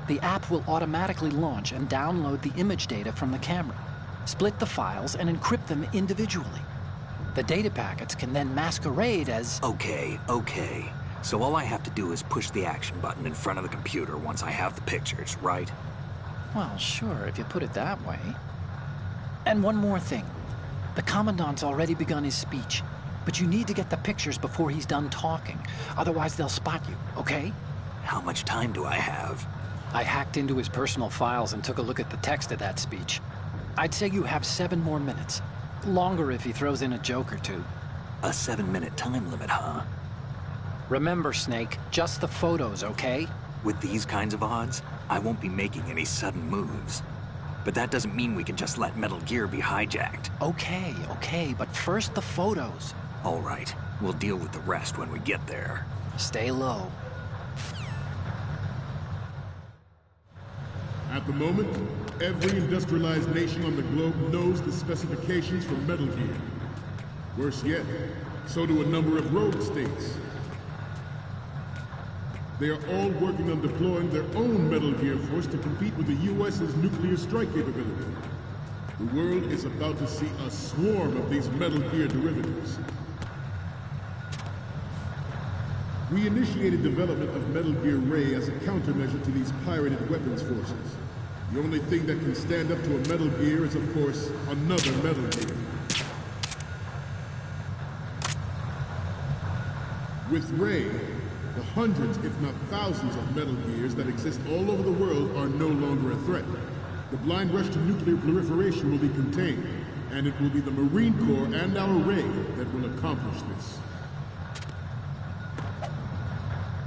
The app will automatically launch and download the image data from the camera, split the files, and encrypt them individually. The data packets can then masquerade as... Okay. So all I have to do is push the action button in front of the computer once I have the pictures, right? Well, sure, if you put it that way. And one more thing. The Commandant's already begun his speech, but you need to get the pictures before he's done talking. Otherwise, they'll spot you, okay? How much time do I have? I hacked into his personal files and took a look at the text of that speech. I'd say you have 7 more minutes. Longer if he throws in a joke or two. A 7-minute time limit, huh? Remember, Snake, just the photos, okay? With these kinds of odds, I won't be making any sudden moves. But that doesn't mean we can just let Metal Gear be hijacked. Okay, but first the photos. All right, we'll deal with the rest when we get there. Stay low. At the moment, every industrialized nation on the globe knows the specifications for Metal Gear. Worse yet, so do a number of rogue states. They are all working on deploying their own Metal Gear force to compete with the U.S.'s nuclear strike capability. The world is about to see a swarm of these Metal Gear derivatives. We initiated development of Metal Gear Ray as a countermeasure to these pirated weapons forces. The only thing that can stand up to a Metal Gear is, of course, another Metal Gear. With Ray, the hundreds, if not thousands, of Metal Gears that exist all over the world are no longer a threat. The blind rush to nuclear proliferation will be contained, and it will be the Marine Corps and our Ray that will accomplish this.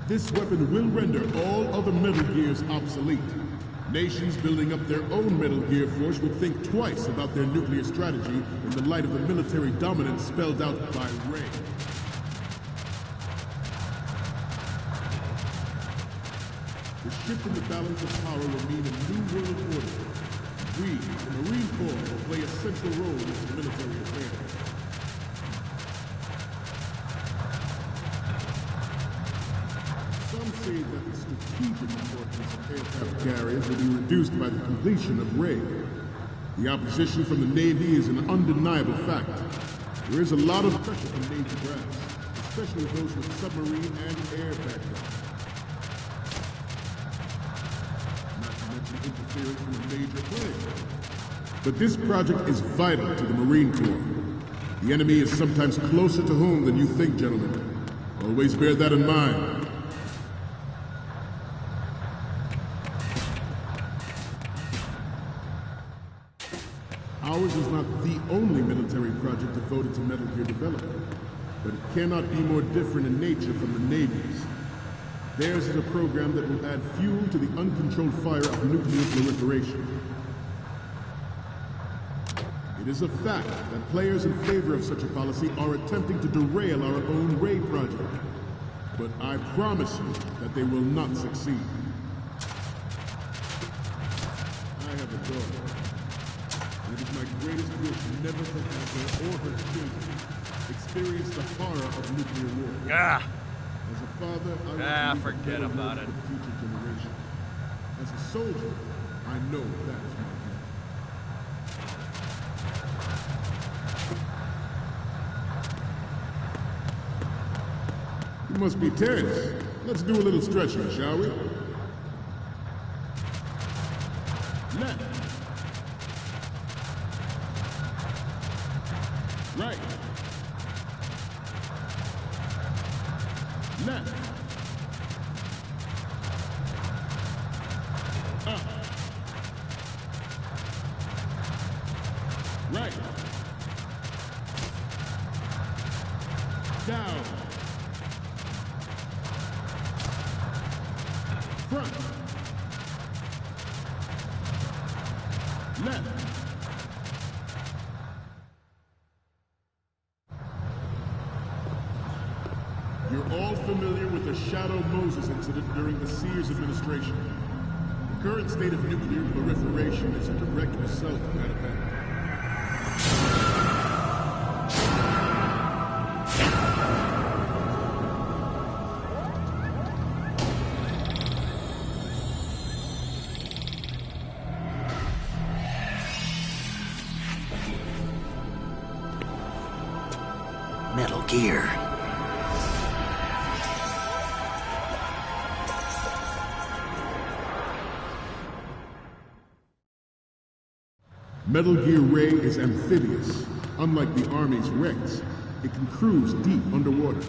This weapon will render all other Metal Gears obsolete. Nations building up their own Metal Gear force would think twice about their nuclear strategy in the light of the military dominance spelled out by Ray. The shift in the balance of power will mean a new world order. We, the Marine Corps, will play a central role in this military affair. Some say that the strategic importance of aircraft carriers will be reduced by the completion of Ray. The opposition from the Navy is an undeniable fact. There is a lot of pressure from Navy brass, especially those with submarine and air background. Interference from a major player. But this project is vital to the Marine Corps. The enemy is sometimes closer to home than you think, gentlemen. Always bear that in mind. Ours is not the only military project devoted to Metal Gear development, but it cannot be more different in nature from the Navy's. Theirs is a program that will add fuel to the uncontrolled fire of nuclear proliferation. It is a fact that players in favor of such a policy are attempting to derail our own Ray project. But I promise you that they will not succeed. I have a daughter, and it is my greatest wish never to have her or her children experience the horror of nuclear war. As a father, I want to forget about it. For the future generation. As a soldier, I know that is my duty. You must be tense. Let's do a little stretching, shall we? Left. Right. Left. Up. Right. Down. Front. Left. You're all familiar with the Shadow Moses incident during the Sears administration. The current state of nuclear proliferation is a direct result of that event. Metal Gear. Metal Gear Ray is amphibious. Unlike the Army's Rex, it can cruise deep underwater,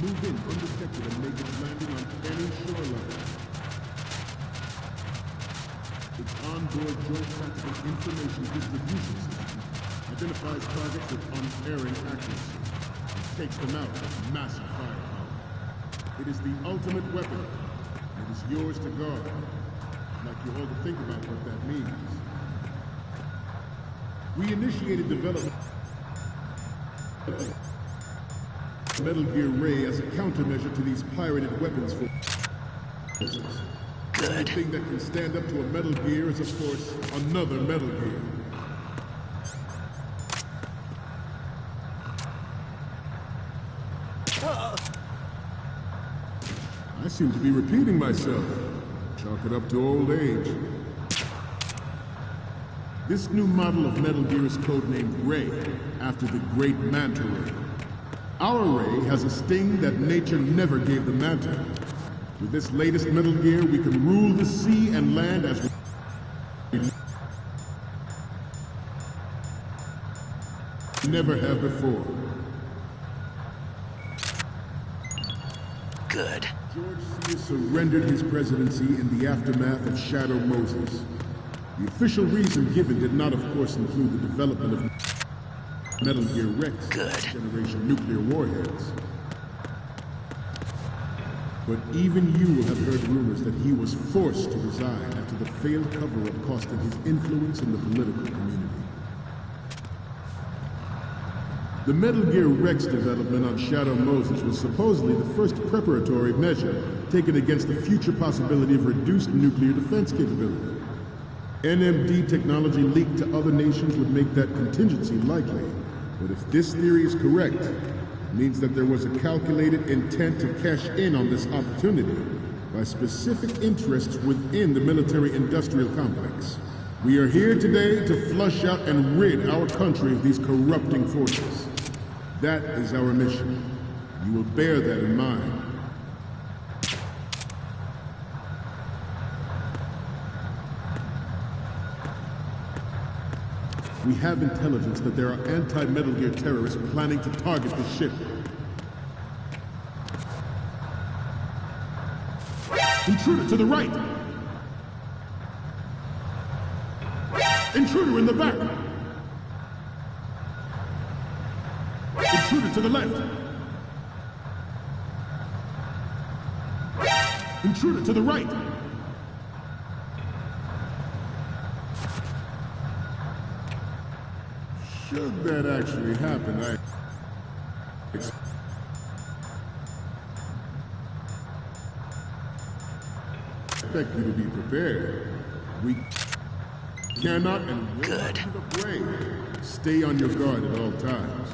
move in undetected and make its landing on any shoreline. Its onboard joint tactical information distribution system identifies targets with unerring accuracy and takes them out with massive firepower. It is the ultimate weapon, and it is yours to guard. I'd like you all to think about what that means. We initiated development of Metal Gear Ray as a countermeasure to these pirated weapons forces. Good. The only thing that can stand up to a Metal Gear is, of course, another Metal Gear. I seem to be repeating myself. Chalk it up to old age. This new model of Metal Gear is codenamed Ray, after the Great Manta Ray. Our ray has a sting that nature never gave the Manta. With this latest Metal Gear, we can rule the sea and land as we never have before. Good. George Sears surrendered his presidency in the aftermath of Shadow Moses. The official reason given did not, of course, include the development of Metal Gear Rex generation nuclear warheads. But even you will have heard rumors that he was forced to resign after the failed cover-up cost him his influence in the political community. The Metal Gear Rex development on Shadow Moses was supposedly the first preparatory measure taken against the future possibility of reduced nuclear defense capability. NMD technology leaked to other nations would make that contingency likely. But if this theory is correct, it means that there was a calculated intent to cash in on this opportunity by specific interests within the military-industrial complex. We are here today to flush out and rid our country of these corrupting forces. That is our mission. You will bear that in mind. We have intelligence that there are anti-Metal Gear terrorists planning to target the ship. Intruder to the right! Intruder in the back! Intruder to the left! Intruder to the right! Should that actually happen, I expect you to be prepared. We cannot and will not give up way. Stay on your guard at all times.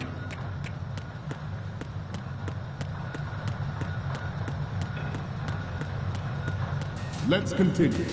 Let's continue.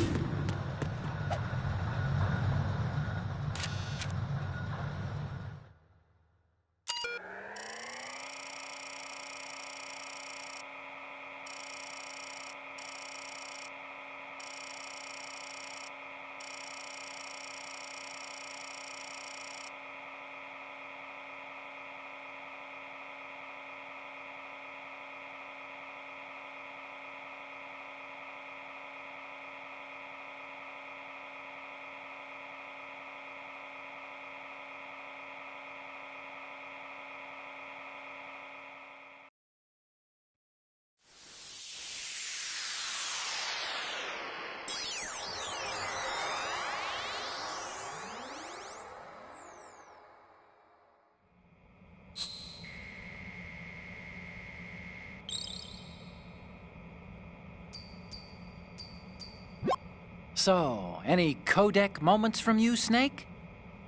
So, any codec moments from you, Snake?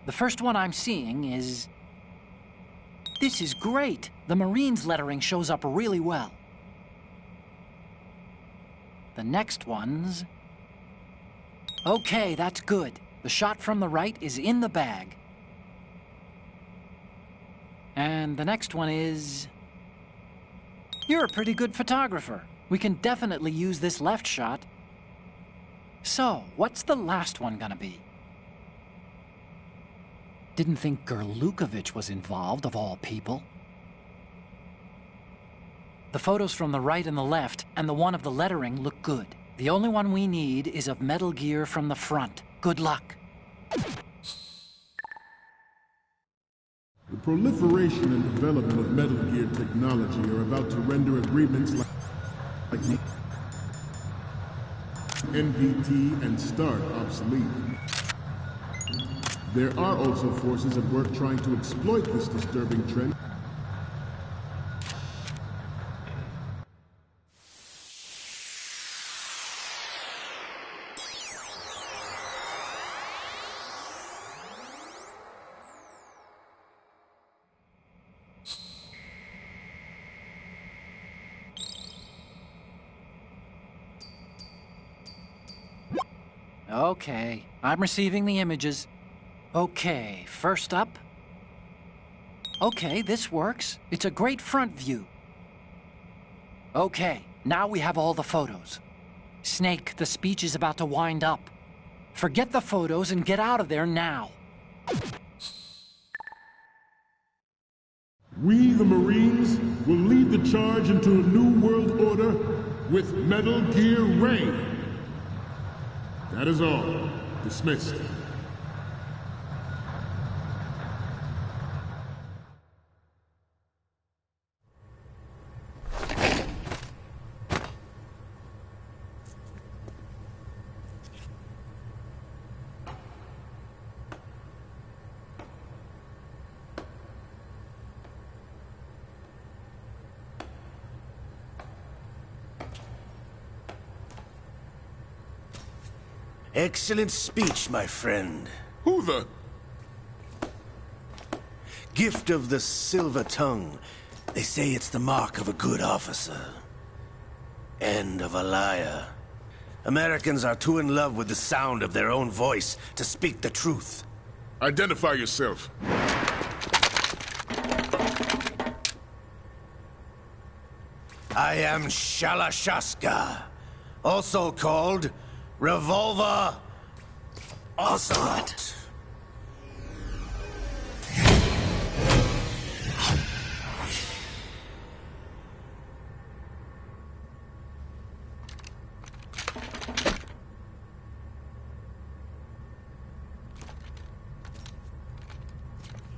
The first one I'm seeing is... This is great! The Marines lettering shows up really well. The next one's... Okay, that's good. The shot from the right is in the bag. And the next one is... You're a pretty good photographer. We can definitely use this left shot. So, what's the last one gonna be? Didn't think Gerlukovich was involved, of all people. The photos from the right and the left, and the one of the lettering look good. The only one we need is of Metal Gear from the front. Good luck. The proliferation and development of Metal Gear technology are about to render agreements like NPT and START obsolete. There are also forces at work trying to exploit this disturbing trend. Okay, I'm receiving the images. Okay, first up... Okay, this works. It's a great front view. Okay, now we have all the photos. Snake, the speech is about to wind up. Forget the photos and get out of there now. We, the Marines, will lead the charge into a new world order with Metal Gear Ray. That is all. Dismissed. Excellent speech, my friend. Who the... Gift of the silver tongue. They say it's the mark of a good officer. And of a liar. Americans are too in love with the sound of their own voice to speak the truth. Identify yourself. I am Shalashaska, also called Revolver Ocelot.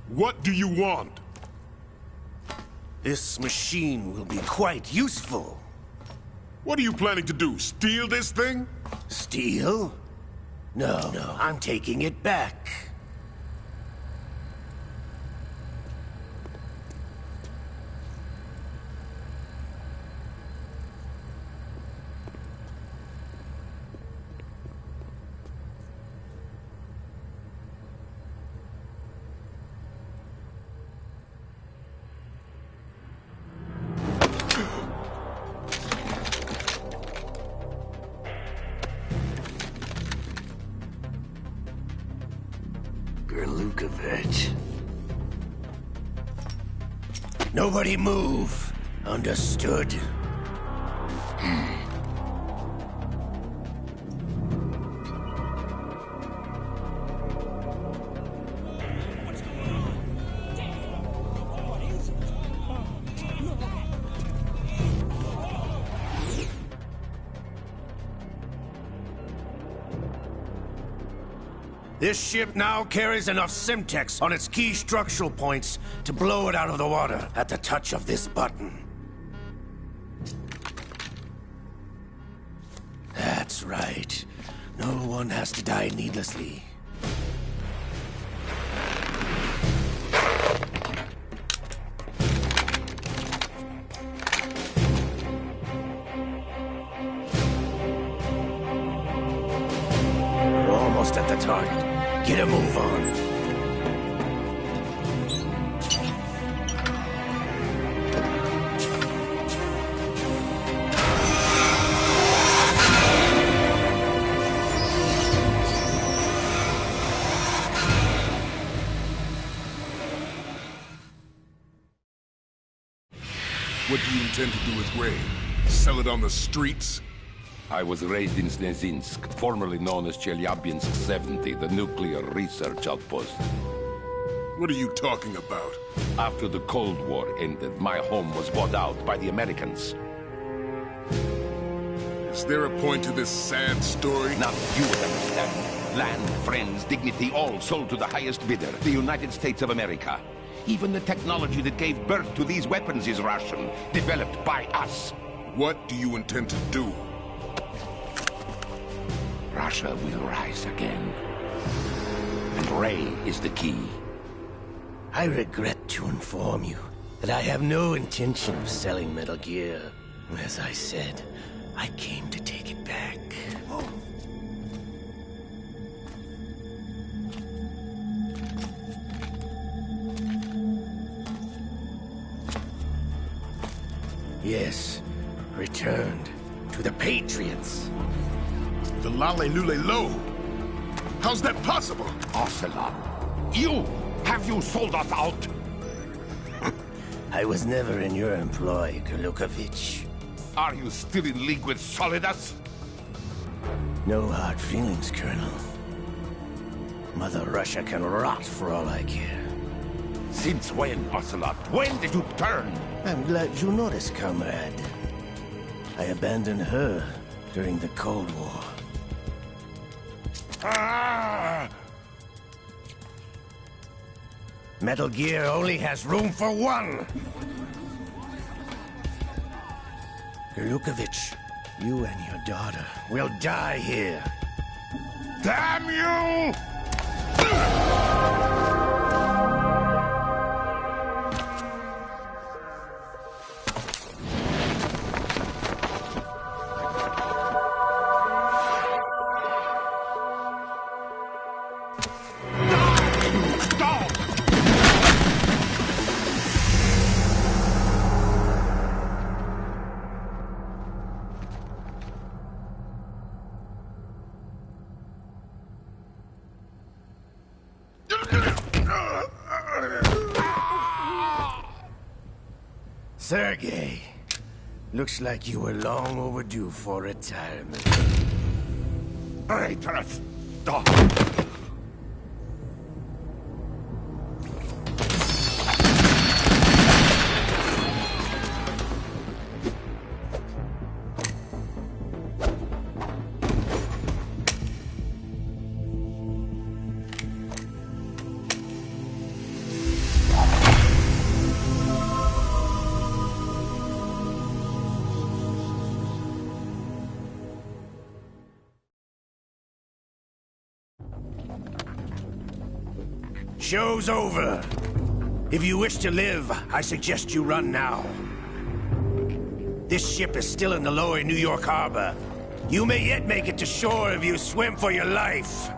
What do you want? This machine will be quite useful. What are you planning to do? Steal this thing? Steal? No, I'm taking it back. Lukovich. Nobody move. Understood? This ship now carries enough Simtex on its key structural points to blow it out of the water at the touch of this button. That's right. No one has to die needlessly. We're almost at the target. Get a move on. What do you intend to do with Ray? Sell it on the streets? I was raised in Snezinsk, formerly known as Chelyabinsk 70, the nuclear research outpost. What are you talking about? After the Cold War ended, my home was bought out by the Americans. Is there a point to this sad story? Now you would understand. Land, friends, dignity, all sold to the highest bidder, the United States of America. Even the technology that gave birth to these weapons is Russian, developed by us. What do you intend to do? Russia will rise again. And Ray is the key. I regret to inform you that I have no intention of selling Metal Gear. As I said, I came to take it back. Yes, returned to the Patriots. The Lale Lule Lo? How's that possible? Ocelot, you! Have you sold us out? I was never in your employ, Gurlukovich. Are you still in league with Solidas? No hard feelings, Colonel. Mother Russia can rot for all I care. Since when, Ocelot? When did you turn? I'm glad you noticed, comrade. I abandoned her during the Cold War. Ah! Metal Gear only has room for one! Gurlukovich, you and your daughter will die here. Damn you! Sergei, looks like you were long overdue for retirement. Traitorous dog! Show's over. If you wish to live, I suggest you run now. This ship is still in the lower New York harbor. You may yet make it to shore if you swim for your life.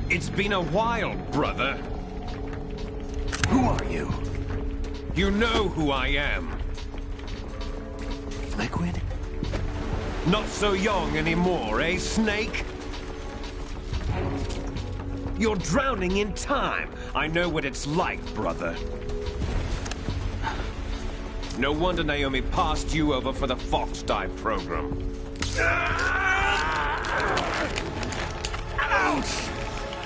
It's been a while, brother. Who are you? You know who I am. Liquid? Not so young anymore, eh, Snake? You're drowning in time. I know what it's like, brother. No wonder Naomi passed you over for the Fox-Die program. Ouch!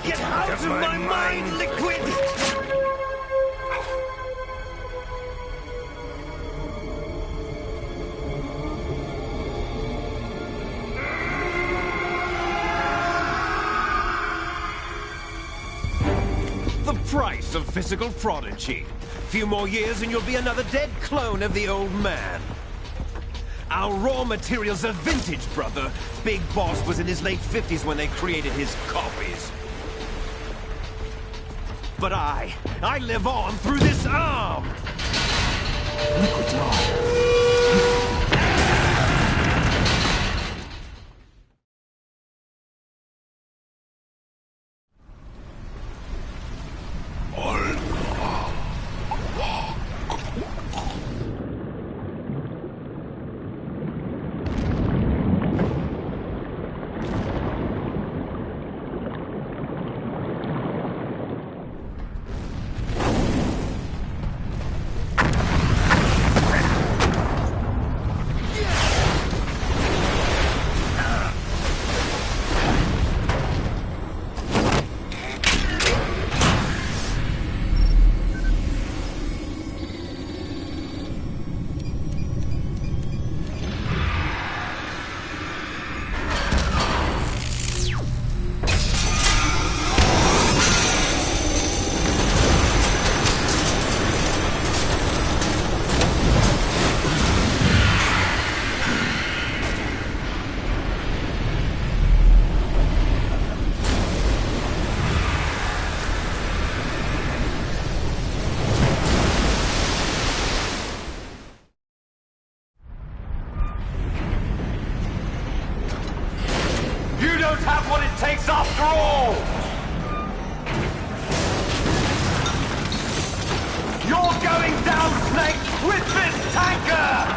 Get out of my mind, Liquid! The price of physical prodigy. Few more years and you'll be another dead clone of the old man. Our raw materials are vintage, brother. Big Boss was in his late 50s when they created his copies. But I live on through this arm! Liquid's on. Americans have what it takes after all! You're going down, Snake, with this tanker!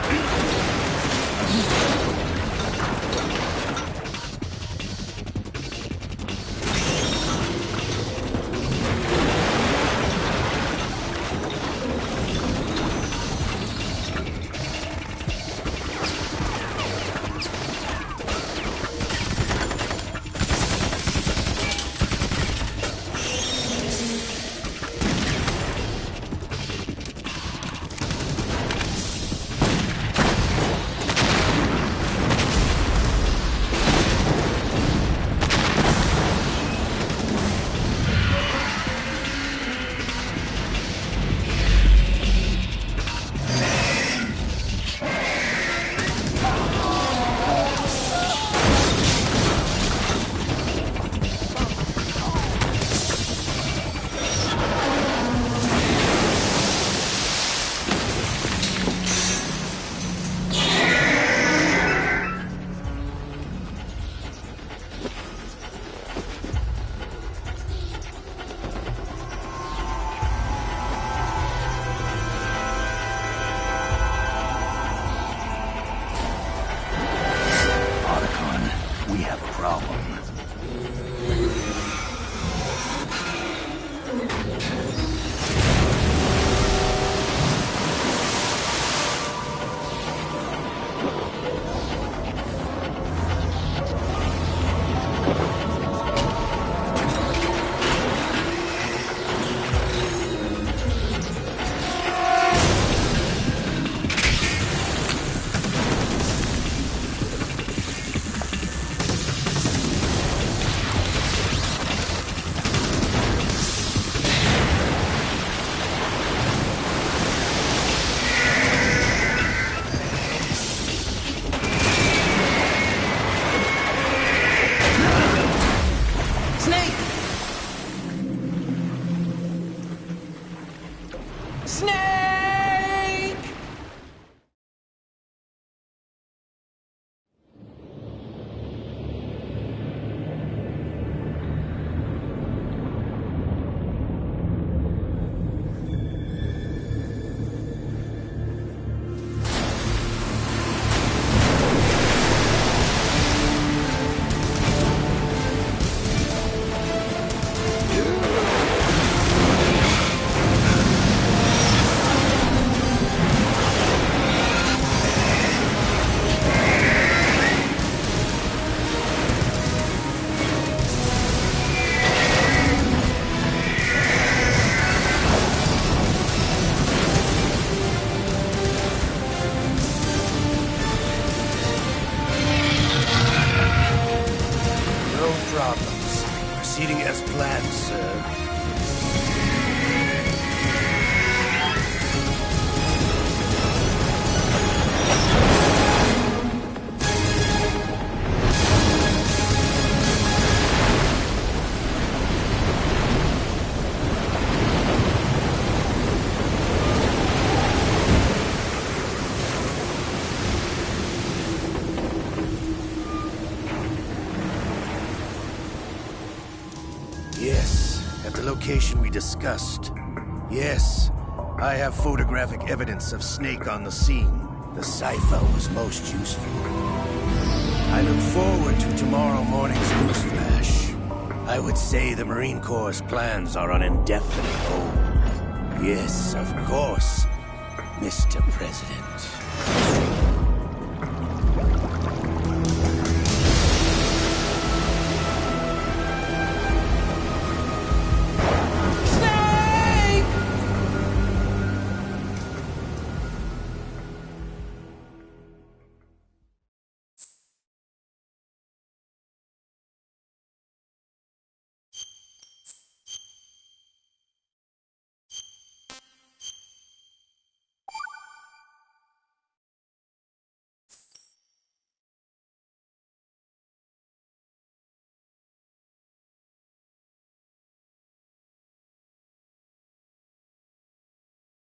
Proceeding as planned, sir. Yes, at the location we discussed. Yes, I have photographic evidence of Snake on the scene. The cipher was most useful. I look forward to tomorrow morning's news flash. I would say the Marine Corps' plans are on indefinite hold. Yes, of course, Mr. President.